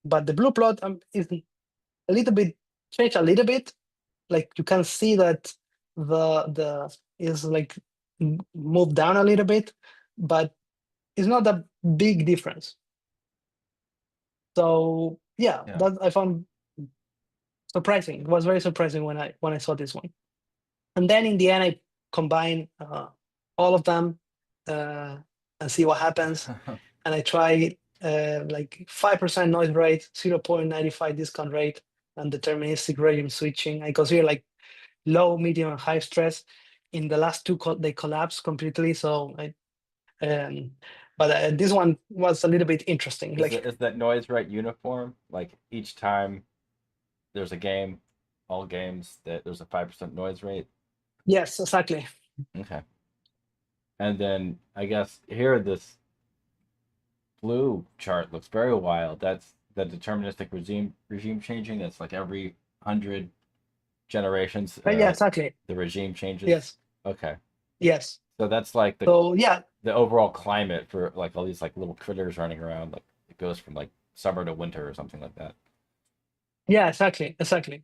but the blue plot is a little bit changed a little bit. Like you can see that the is like moved down a little bit, but it's not a big difference. So yeah, Yeah. that I found surprising. It was very surprising when I saw this one. And then in the end, I combine all of them and see what happens. And I try like 5% noise rate, 0.95 discount rate, and deterministic regime switching. I consider like low, medium, and high stress. In the last two, they collapsed completely. So but this one was a little bit interesting. Like Is that noise rate uniform? Like each time there's a game, all games that there's a 5% noise rate. yes, exactly. Okay. And then I guess here this blue chart looks very wild. That's the deterministic regime changing. That's like every 100 generations, Yeah, exactly. the regime changes. Yes, Okay. yes. So that's like So yeah, the overall climate for like all these like little critters running around. Like it goes from like summer to winter or something like that. yeah, exactly, exactly.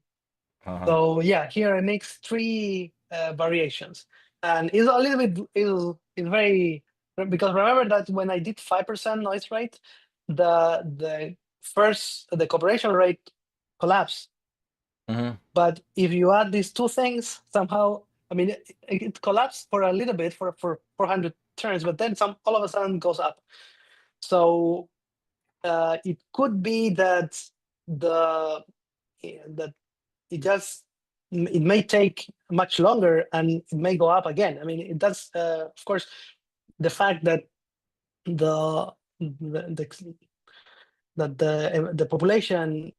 Uh-huh. So yeah, here I mix three variations, and it's a little bit is very because remember that when I did 5% noise rate, the first the cooperation rate collapsed. Mm-hmm. But if you add these two things, somehow, I mean, it collapsed for a little bit for 400 turns, but then some all of a sudden goes up. So it could be that the that it just it may take much longer and it may go up again. I mean, it does. Of course, the fact that the the the population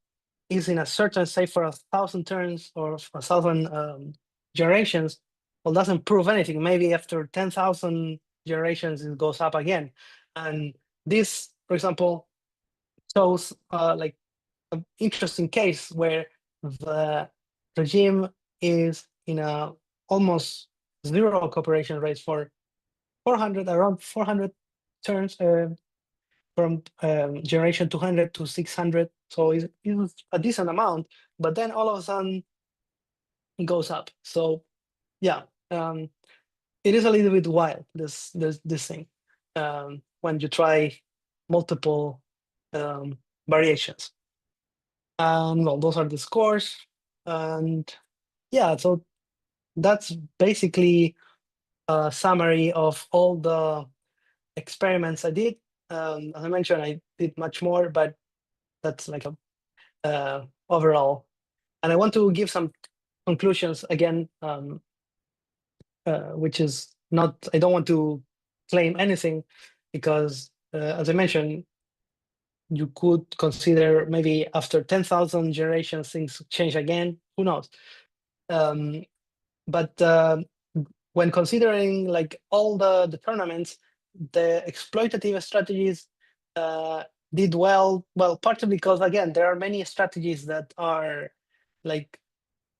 is in a certain say for 1,000 turns or 1,000 generations, well, doesn't prove anything. Maybe after 10,000 generations, it goes up again. And this, for example, shows like an interesting case where the regime is in a almost zero cooperation rate for 400, around 400 turns from generation 200 to 600. So it's a decent amount, but then all of a sudden it goes up. So yeah, it is a little bit wild, this thing, when you try multiple variations. And well, those are the scores. And yeah, so that's basically a summary of all the experiments I did. As I mentioned, I did much more, but that's like a overall. And I want to give some conclusions again, which is not, I don't want to claim anything because, as I mentioned, you could consider maybe after 10,000 generations, things change again. Who knows? Um, but when considering like all the tournaments, the exploitative strategies did well. Well, partly because again, there are many strategies that are like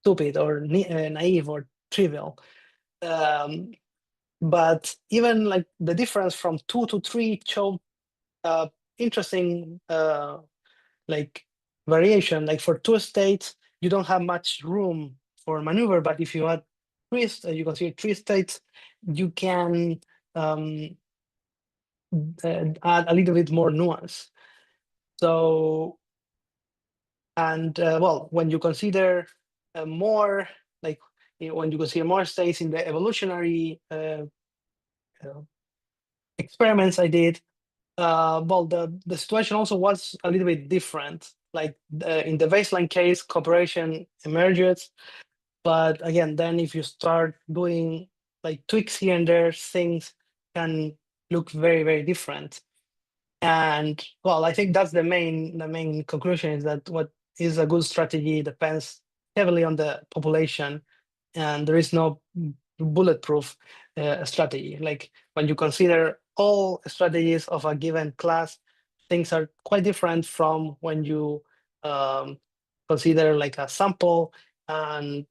stupid or naive or trivial. Um, but even like the difference from 2 to 3 showed interesting like variation. Like for 2 states, you don't have much room for maneuver, but if you add you consider 3 states, you can add a little bit more nuance. So, and well, when you consider more, like when you consider more states in the evolutionary uh, experiments I did, well, the situation also was a little bit different. Like in the baseline case, cooperation emerges, but again, then if you start doing like tweaks here and there, things can look very, very different. And well, I think that's the main conclusion is that what is a good strategy depends heavily on the population, and there is no bulletproof strategy. Like when you consider all strategies of a given class, things are quite different from when you um, consider like a sample, and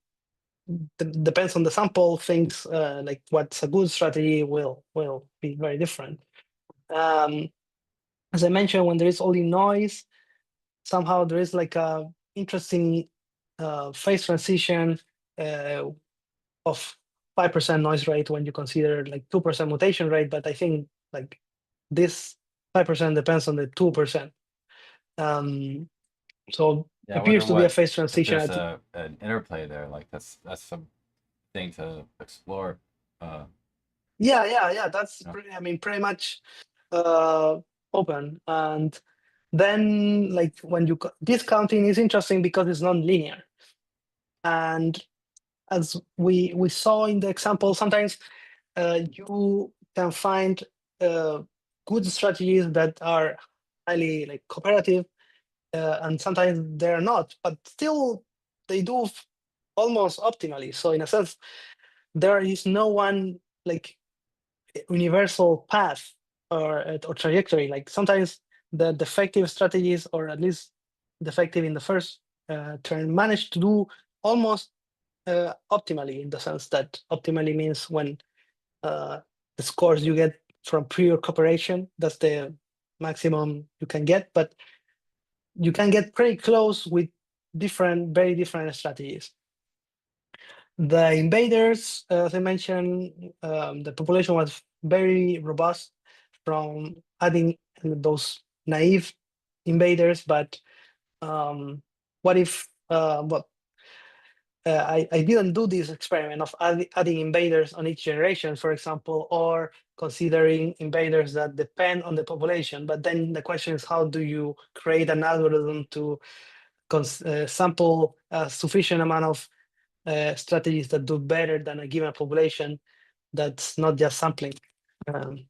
depends on the sample. Things like what's a good strategy will be very different. Um, as I mentioned, when there is only noise, somehow there is like a interesting phase transition uh, of 5% noise rate when you consider like 2% mutation rate. But I think like this 5% depends on the 2%. So Yeah, I wonder appears to be a what phase if transition there's at a an interplay there. Like that's some thing to explore. yeah. That's You know? I mean pretty much uh, open. And then like when you discounting is interesting because it's non-linear. And as we saw in the example, sometimes you can find uh, good strategies that are highly like cooperative, and sometimes they're not, but still they do almost optimally. So in a sense, there is no one like universal path or trajectory. Like sometimes the defective strategies, or at least defective in the first turn, manage to do almost optimally, in the sense that optimally means when uh, the scores you get from pure cooperation, that's the maximum you can get, but you can get pretty close with very different strategies. The invaders, as I mentioned, the population was very robust from adding those naive invaders, but what if I didn't do this experiment of adding invaders on each generation, for example, or considering invaders that depend on the population. But then the question is, how do you create an algorithm to sample a sufficient amount of strategies that do better than a given population that's not just sampling? Um,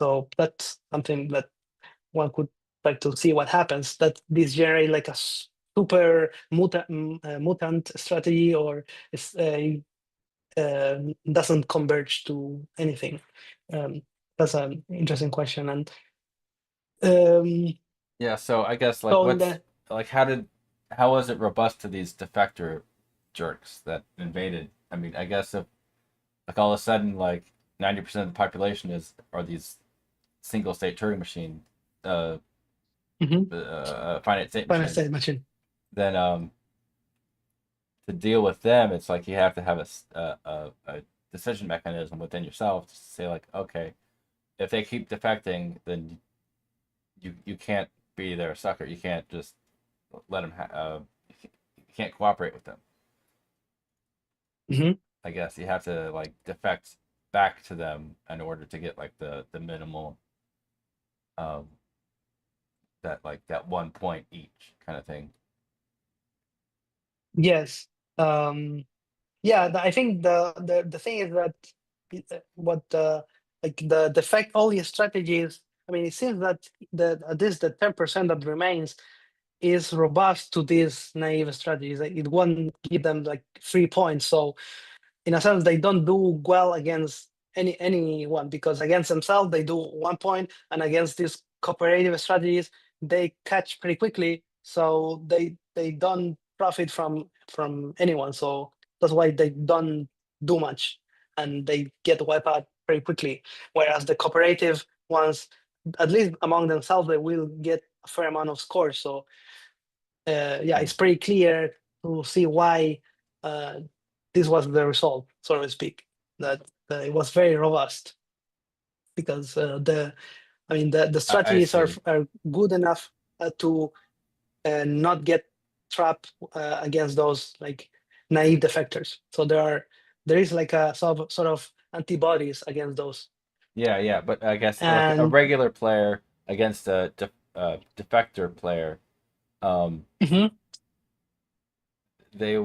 so that's something that one could like to see what happens, that this generate like a super mutant strategy, or it's doesn't converge to anything. um, that's an interesting question. And um, Yeah, so I guess like so in what's the like how was it robust to these defector jerks that invaded? I mean, I guess if like all of a sudden like 90% of the population is are these single state Turing machine uh, mhm, finite state finite machines, state machine. then to deal with them, it's like you have to have a decision mechanism within yourself to say like, okay, if they keep defecting, then you can't be their sucker. You can't just let them. You can't cooperate with them. Mhm. I guess you have to like defect back to them in order to get like the minimal um that like that 1 point each kind of thing. Yes. um, yeah, I think the thing is that what like the defect only strategies, I mean, it seems that at least the 10% that remains is robust to these naive strategies. Like, it won't give them like 3 points. So in a sense, they don't do well against anyone, because against themselves they do 1 point, and against these cooperative strategies they catch pretty quickly. So they don't profit from anyone. So that's why they don't do much, and they get wiped out pretty quickly. Whereas the cooperative ones, at least among themselves, they will get a fair amount of scores. So yeah, Mm. it's pretty clear to see why uh, this was the result, so to speak. That it was very robust, because I mean, the I strategies are see. good enough. to not get trapped against those like naive defectors. So there is like a sort of antibodies against those. Yeah. But I guess like a And regular player against a defector player, um, mhm, they,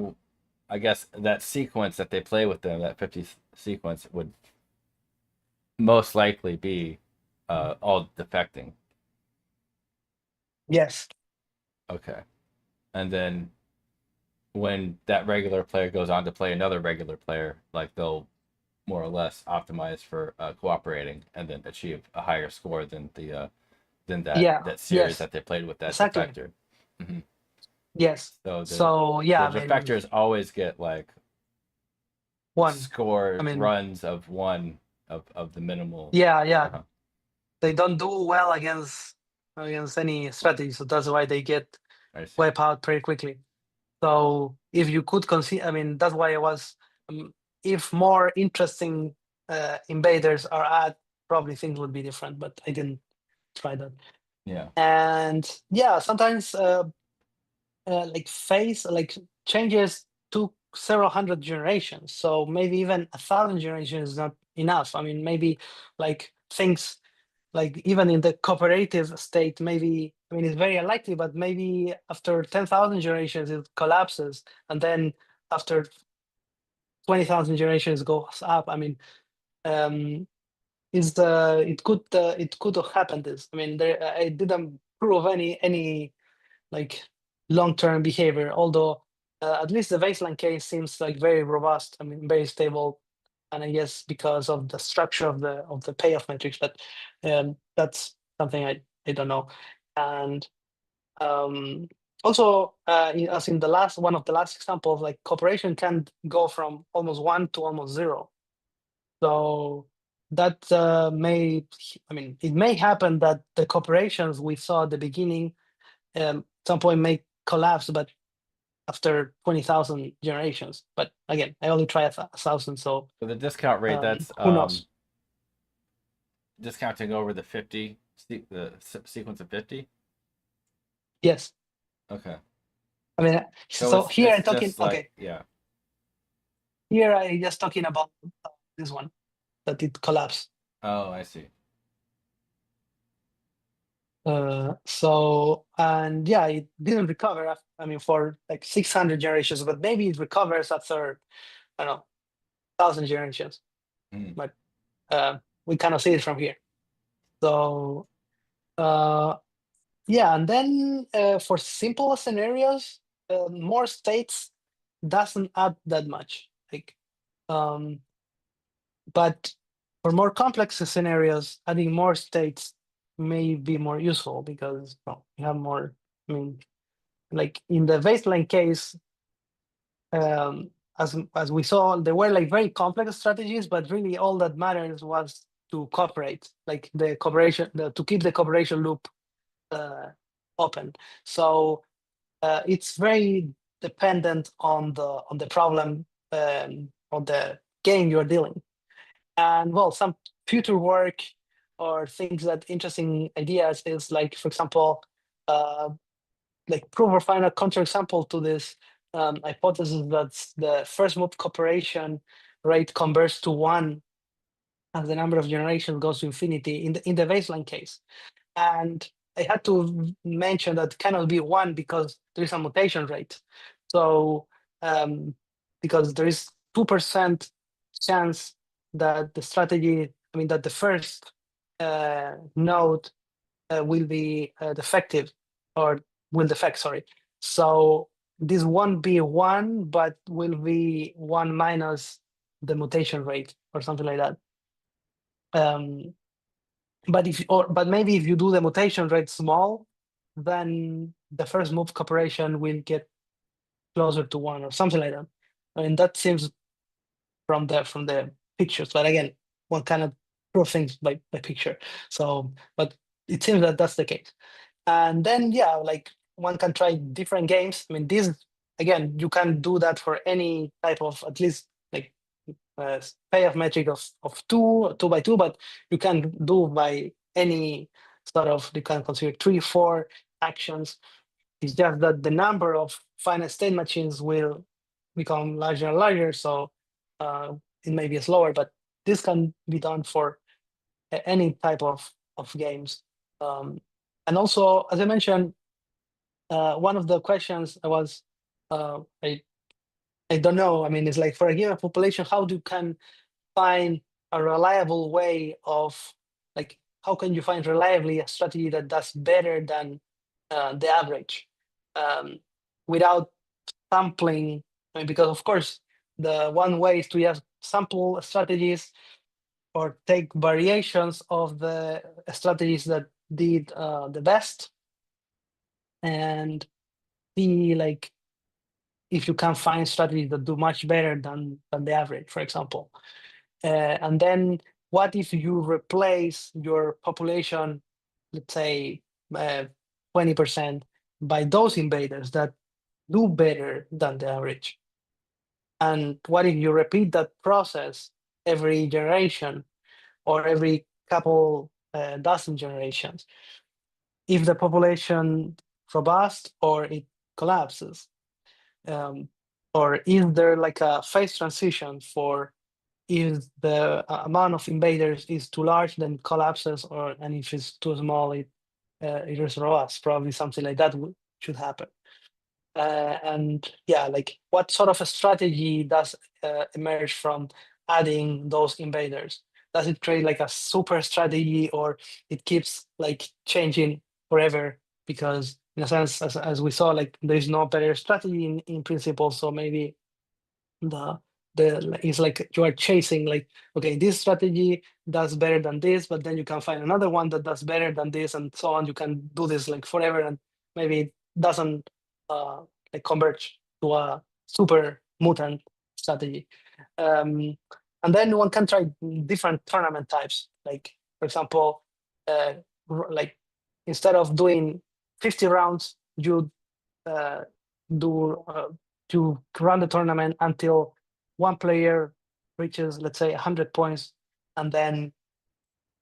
I guess that sequence that they play with them, that 50 sequence would most likely be all defecting. yes, Okay. And then when that regular player goes on to play another regular player, like they'll more or less optimize for cooperating and then achieve a higher score than yeah, that series yes, that they played with that exactly, defector. Hmm. yes. So So yeah, the I mean defectors always get like one. I score mean runs of one of the minimal. yeah, Uh-huh. they don't do well against any strategy, so that's why they get I see. wiped out pretty quickly. So if you could consider, I mean, that's why I was, if more interesting invaders are at, probably things would be different, but I didn't try that. Yeah. And yeah, sometimes like phase, like changes took several hundred generations. So maybe even 1,000 generations is not enough. I mean, maybe like things like even in the cooperative state, maybe, I mean, it's very unlikely, but maybe after 10,000 generations, it collapses. And then after 20,000 generations goes up. I mean, um, it could have happened this. I mean, I didn't prove any like long-term behavior, although at least the baseline case seems like very robust. I mean, very stable, and I guess because of the structure of the payoff matrix, but that's something I don't know. And um, also, as in the last one of the last examples, like cooperation can go from almost one to almost zero. So that I mean, it may happen that the corporations we saw at the beginning at some point may collapse, but after 20,000 generations. But again, I only try 1,000, so So the discount rate, that's who knows? discounting over the 50, sequence of 50. Yes. Okay. I mean, So so here it's I'm talking, just like, okay, yeah. here I just talking about this one, that it collapsed. Oh, I see. So, and yeah, it didn't recover, I mean, for like 600 generations, but maybe it recovers after, I don't know, 1,000 generations. Mm. But we cannot see it from here. So, uh, yeah, and then for simple scenarios, more states doesn't add that much. Like, um, but for more complex scenarios, adding more states may be more useful because well, you have more. I mean, like in the baseline case, as we saw, there were like very complex strategies, but really all that matters was to cooperate, like the cooperation, to keep the cooperation loop uh, open. So it's very dependent on the problem, on the game you're dealing. And well, some future work or things that interesting ideas is like, for example, uh, like proof or final counterexample to this hypothesis that the first move cooperation rate converts to one as the number of generations goes to infinity in the baseline case. And I had to mention that cannot be one because there is a mutation rate. So because there is 2% chance that the strategy, I mean that the first node will be defective or will defect, sorry. So this won't be one, but will be one minus the mutation rate or something like that. Um, but maybe if you do the mutation rate small, then the first move cooperation will get closer to one or something like that. And that seems from the pictures, but again, one cannot prove things by picture. So, but it seems that that's the case. And then yeah, like one can try different games. I mean, this again, you can do that for any type of at least like payoff metric of two by two, but you can do by any sort of, you can consider three, four, actions. It's just that the number of finite state machines will become larger and larger, so it may be slower, but this can be done for any type of games. And also, as I mentioned, one of the questions was, I don't know, I mean, it's like for a given population, how do you can find a reliable way of, like, how can you find reliably a strategy that does better than the average without sampling? I mean, because of course, the one way is to just sample strategies or take variations of the strategies that did the best and see like if you can find strategies that do much better than the average, for example. And then what if you replace your population, let's say 20%, by those invaders that do better than the average? And what if you repeat that process every generation or every couple dozen generations? If the population robust or it collapses? Or is there like a phase transition for if the amount of invaders is too large, then it collapses, and if it's too small, it is robust? Probably something like that should happen. And yeah, like what sort of a strategy does emerge from adding those invaders? Does it create like a super strategy, or it keeps like changing forever? Because in a sense, as we saw, like there's no better strategy in principle. So maybe the it's like you are chasing, like, okay, this strategy does better than this, but then you can find another one that does better than this, and so on. You can do this like forever, and maybe it doesn't like converge to a super mutant strategy. And then one can try different tournament types, like for example, like instead of doing 50 rounds, you do to run the tournament until one player reaches, let's say, 100 points, and then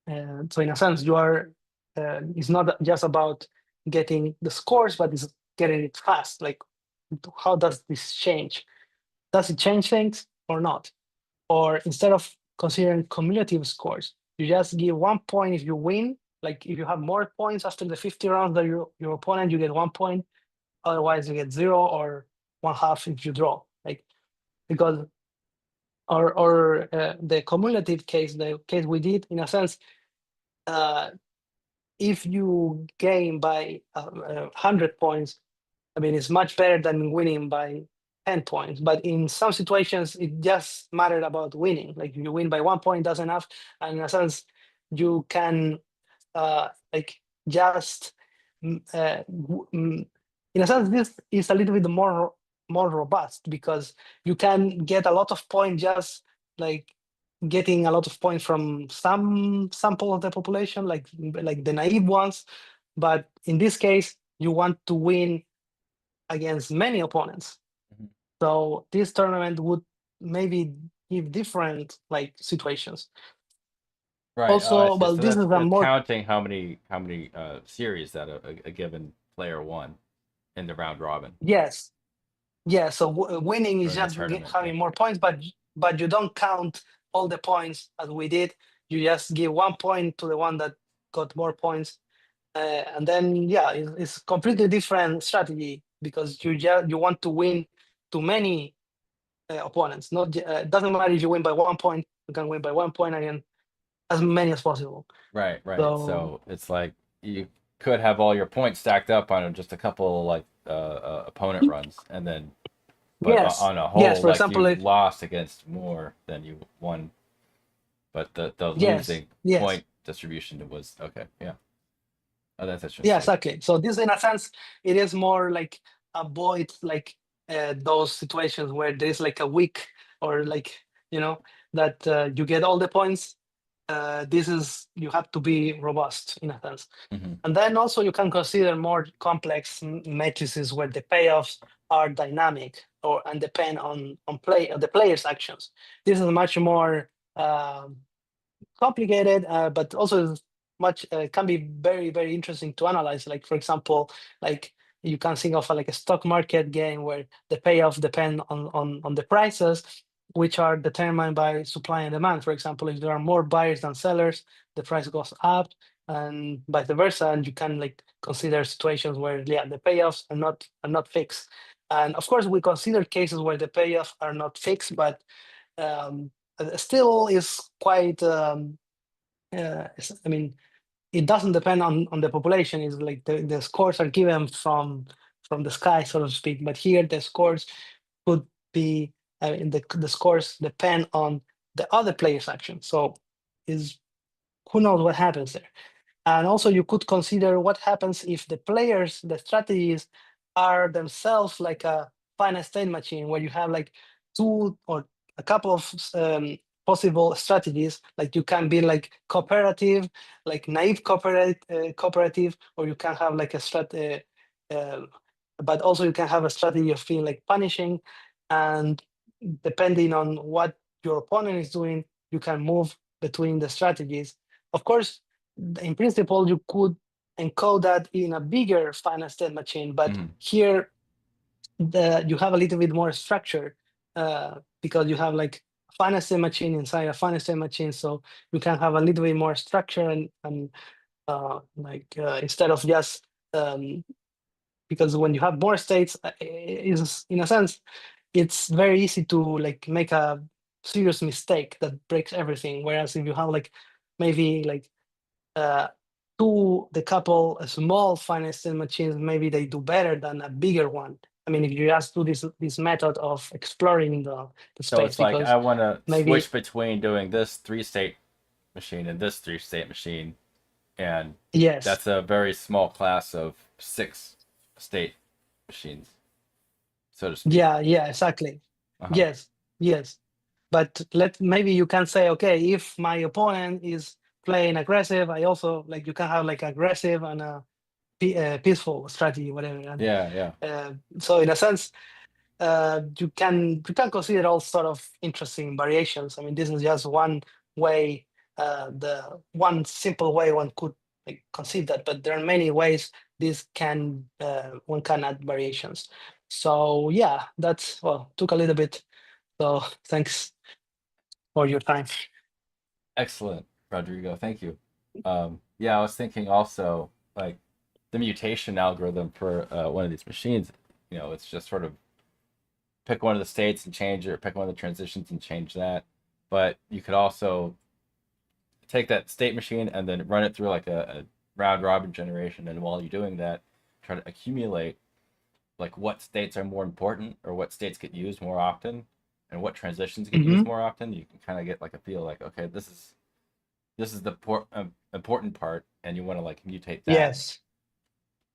so in a sense you are it's not just about getting the scores, but it's getting it fast. Like, how does this change? Does it change things or not? Or instead of considering cumulative scores, you just give 1 point if you win. Like if you have more points after the 50 rounds than your opponent, you get 1 point. Otherwise, you get 0 or 1/2 if you draw. Like, because or the cumulative case, the case we did, in a sense, if you gain by 100 points, I mean, it's much better than winning by 10 points. But in some situations, it just mattered about winning. Like, if you win by 1 point, that's enough. And in a sense, you can like just in a sense, this is a little bit more robust, because you can get a lot of points just like getting a lot of points from some sample of the population, like the naive ones. But in this case, you want to win against many opponents. Mhm. So this tournament would maybe give different like situations. Right. Oh, I Also, see. well, So this is a that's more, counting how many series that a given player won in the round robin yes, yeah. So winning or is in the just tournament. Yeah. having more points, but you don't count all the points as we did. You just give 1 point to the one that got more points, and then yeah, it's completely different strategy, because you want to win to many opponents. Not doesn't matter if you win by 1 point. You can win by 1 point again, as many as possible. Right. Right. So So it's like you could have all your points stacked up on just a couple like opponent runs, and then but yes, on a yes. whole, For like example, you if lost against more than you won, but the yes, losing yes. point distribution was okay. Yeah. Oh, that's Yeah, interesting. exactly. So this, in a sense, it is more like avoid like those situations where there is like a weak, or like, that you get all the points. This is, you have to be robust in a sense. Hmm. And then also you can consider more complex matrices where the payoffs are dynamic, and depend on the player's actions. This is much more complicated, but also much can be very, very interesting to analyze. Like, for example, like you can think of like a stock market game where the payoff depend on the prices, which are determined by supply and demand. For example, if there are more buyers than sellers, the price goes up, and vice versa. And you can like consider situations where the payoffs are not fixed. And of course, we consider cases where the payoffs are not fixed, but still is quite. I mean, it doesn't depend on the population. It's like the scores are given from the sky, so to speak. But here, the scores could be. I mean, the scores depend on the other player's action. So, is who knows what happens there? And also, you could consider what happens if the players, the strategies, are themselves like a finite state machine, where you have like two or a couple of possible strategies. Like you can be like cooperative, like naive cooperative, or you can have like a but also you can have a strategy of being like punishing, and depending on what your opponent is doing, you can move between the strategies. Of course, in principle, you could encode that in a bigger finite state machine, but Mhm. here you have a little bit more structure because you have like a finite state machine inside a finite state machine, so you can have a little bit more structure and instead of just because when you have more states, is in a sense, it's very easy to like make a serious mistake that breaks everything. Whereas if you have like maybe like uh, the couple small finite state machines, maybe they do better than a bigger one. I mean, if you just do this method of exploring the So space, it's like I because want to maybe switch between doing this three-state machine and this three-state machine, and yes, that's a very small class of six-state machines, so to speak. yeah, exactly, Uh-huh. yes, yes. But maybe you can say, okay, if my opponent is playing aggressive, I also like you can have like aggressive and a peaceful strategy, whatever. And Yeah, yeah. so in a sense, you can consider all sort of interesting variations. I mean, this is just one way, the one simple way one could like conceive that, but there are many ways this can one can add variations. So yeah, that's well took a little bit. So thanks for your time. Excellent, Rodrigo. Thank you. Yeah, I was thinking also like the mutation algorithm for one of these machines. It's just sort of pick one of the states and change it, or pick one of the transitions and change that. But you could also take that state machine and then run it through like a round robin generation. And while you're doing that, try to accumulate like what states are more important or what states get used more often and what transitions get used Hmm. more often. You can kind of get like a feel like, okay, this is the important part, and you want to like mutate that, Yes.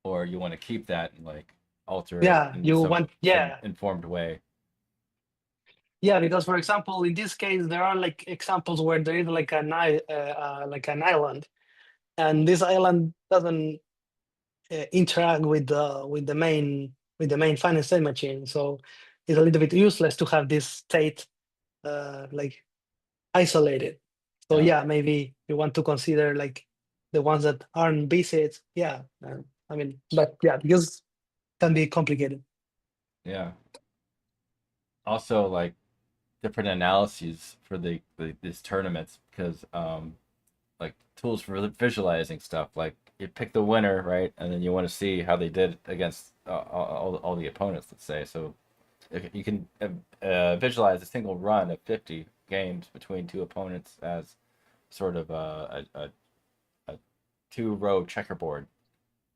or you want to keep that and like alter it Yeah. in You some want. some Yeah. informed way. Yeah. Because for example, in this case, there are like examples where there is like an island, and this island doesn't interact with the main finance state machine. So it's a little bit useless to have this state like isolated. So Yeah, yeah, maybe you want to consider like the ones that aren't visits. Yeah, I mean, but yeah, because it can be complicated. yeah. Also, like different analyses for these tournaments, because like tools for visualizing stuff. Like you pick the winner, right, and then you want to see how they did against all the opponents. Let's say so. You can visualize a single run of 50 games between two opponents as sort of a two-row checkerboard,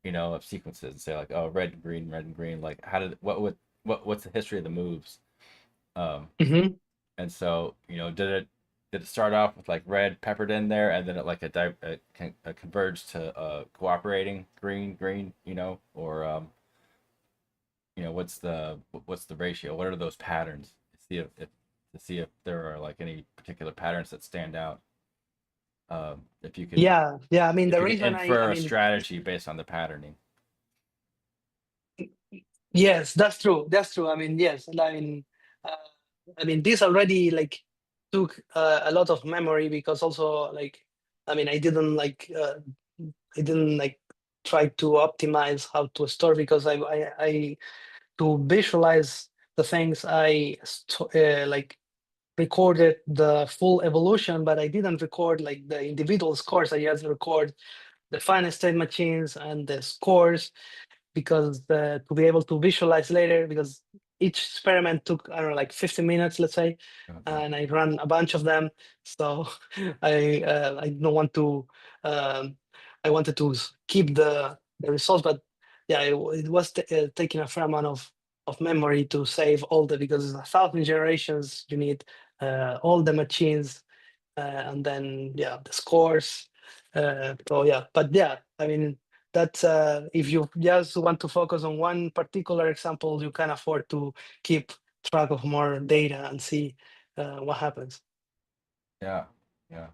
of sequences, and say like, oh, red and green. Like, how did what's the history of the moves? Um, Hmm. and so did it start off with like red peppered in there, and then it converged to cooperating green, or what's the ratio? What are those patterns? To see if there are like any particular patterns that stand out. If you can Yeah. I mean, if the you can reason I infer a mean, strategy based on the patterning. yes, that's true. That's true. I mean, yes, and uh, I mean, this already like took a lot of memory because also like I mean, I didn't like try to optimize how to store because I to visualize the things like recorded the full evolution, but I didn't record like the individual scores. I just record the finite state machines and the scores because to be able to visualize later, because each experiment took, I don't know, like 50 minutes, let's say, Okay. and I ran a bunch of them. So I don't want to I wanted to keep the results, but yeah, it was taking a fair amount of memory to save all the, because it's 1,000 generations. You need all the machines, and then yeah, the scores. So yeah, but yeah, I mean, that's if you just want to focus on one particular example, you can afford to keep track of more data and see what happens. Yeah. Yeah.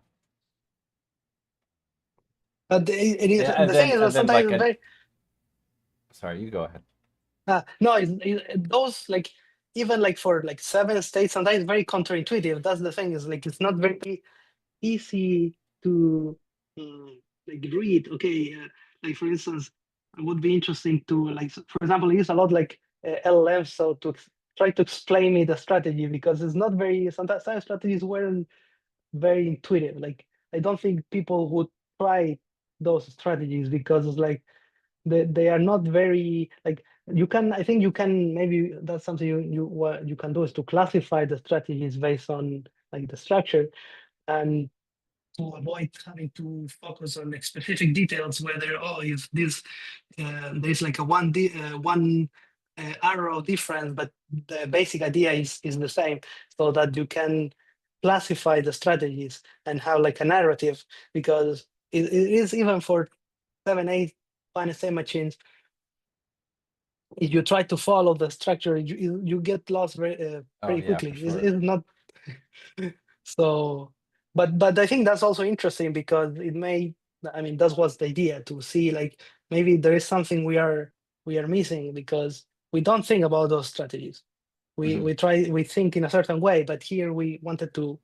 But it is, Yeah, the thing is that and then sometimes like it's an very sorry, you go ahead. no, those like, even like for like 7 states, sometimes it's very counterintuitive. That's the thing, is like it's not very easy to uh, like read. Okay, like for instance, it would be interesting to like, for example, use a lot like LLMs, so to try to explain me the strategy, because it's not very, sometimes some strategies weren't very intuitive. Like I don't think people would try those strategies because it's like they are not very like, you can, I think you can, maybe that's something you what you can do is to classify the strategies based on like the structure, and to avoid having to focus on like specific details, whether, oh, if this there's like a one arrow difference, but the basic idea is the same, so that you can classify the strategies and have like a narrative, because it is even for 7 8 finite state machines. If you try to follow the structure, you get lost Oh very yeah, quickly. for sure. It's not so, but I think that's also interesting because it may, I mean, that was the idea, to see like maybe there is something we are missing, because we don't think about those strategies. We Hmm. we think in a certain way, but here we wanted to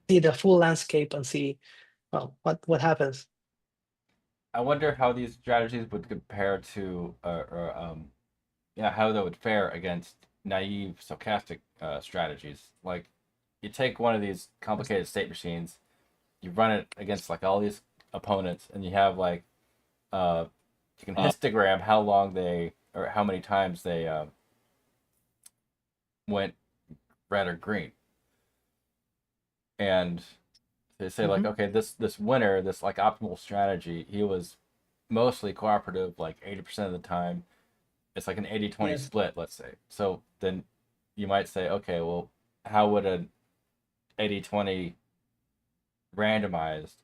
see the full landscape and see, well, what happens. I wonder how these strategies would compare to, yeah, how they would fare against naive stochastic strategies. Like, you take one of these complicated state machines, you run it against like all these opponents, and you have like you can histogram how long they or how many times they went red or green, and they say like, Mhm. okay, this winner, this like optimal strategy, he was mostly cooperative like 80% of the time. It's like an 80-20 Yes. split, let's say. So then you might say, okay, well, how would an 80-20 randomized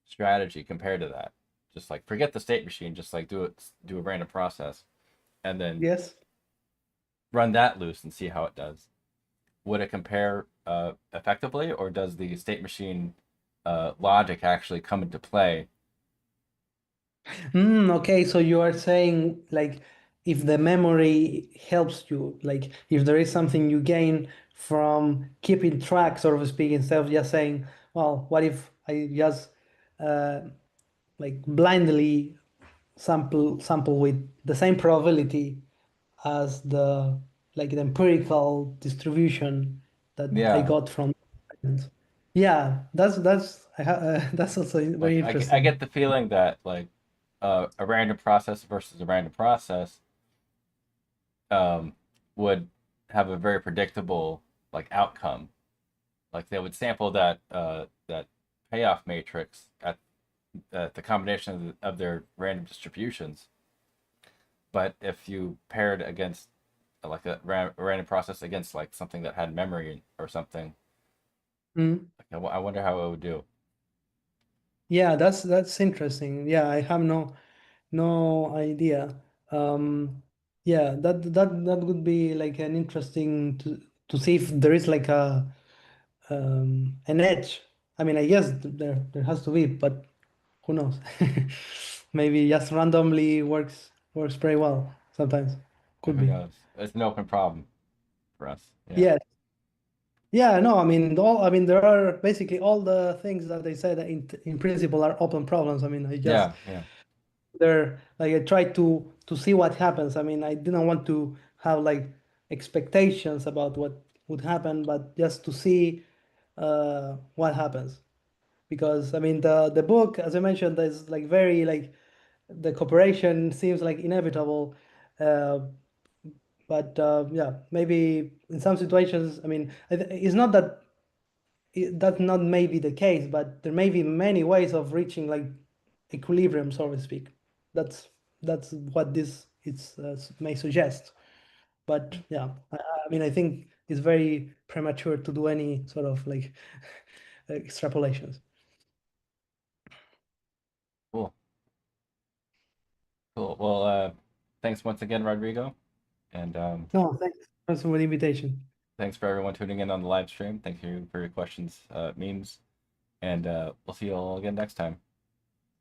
strategy compare to that? Just like forget the state machine, just like do a random process, and then Yes. run that loose and see how it does. Would it compare effectively, or does the state machine logic actually come into play? Okay, so you are saying like, if the memory helps you, like if there is something you gain from keeping track, sort of speaking, instead of just saying, well, what if I just uh, like blindly sample with the same probability as the like the empirical distribution that I Yeah, got from. Yeah, that's also very like I interesting. get the feeling that like a random process versus a random process um, would have a very predictable like outcome. Like they would sample that payoff matrix at the combination of their random distributions. But if you paired against like a random process against like something that had memory or something, Mm. like I wonder how it would do. Yeah, that's interesting. Yeah, I have no idea. Yeah, that would be like an interesting to see if there is like an edge. I mean, I guess there has to be, but who knows? Maybe just randomly works very well sometimes. And Could who be. knows? It's an open problem for us. Yeah. Yes. Yeah, no, I mean, there are basically all the things that they say that in principle are open problems. I mean, I just Yeah, yeah. there like I tried to see what happens. I mean, I didn't want to have like expectations about what would happen, but just to see what happens. Because I mean, the book, as I mentioned, is like very like the cooperation seems like inevitable. Uh, but yeah, maybe in some situations, I mean, it's not that that's not maybe the case, but there may be many ways of reaching like equilibrium, so to speak. That's that's what this may suggest. But yeah, I mean, I think it's very premature to do any sort of like extrapolations. Cool. Cool. Well, thanks once again, Rodrigo. And No, thanks for the invitation. thanks for everyone tuning in on the live stream. Thank you for your questions, memes, and we'll see you all again next time.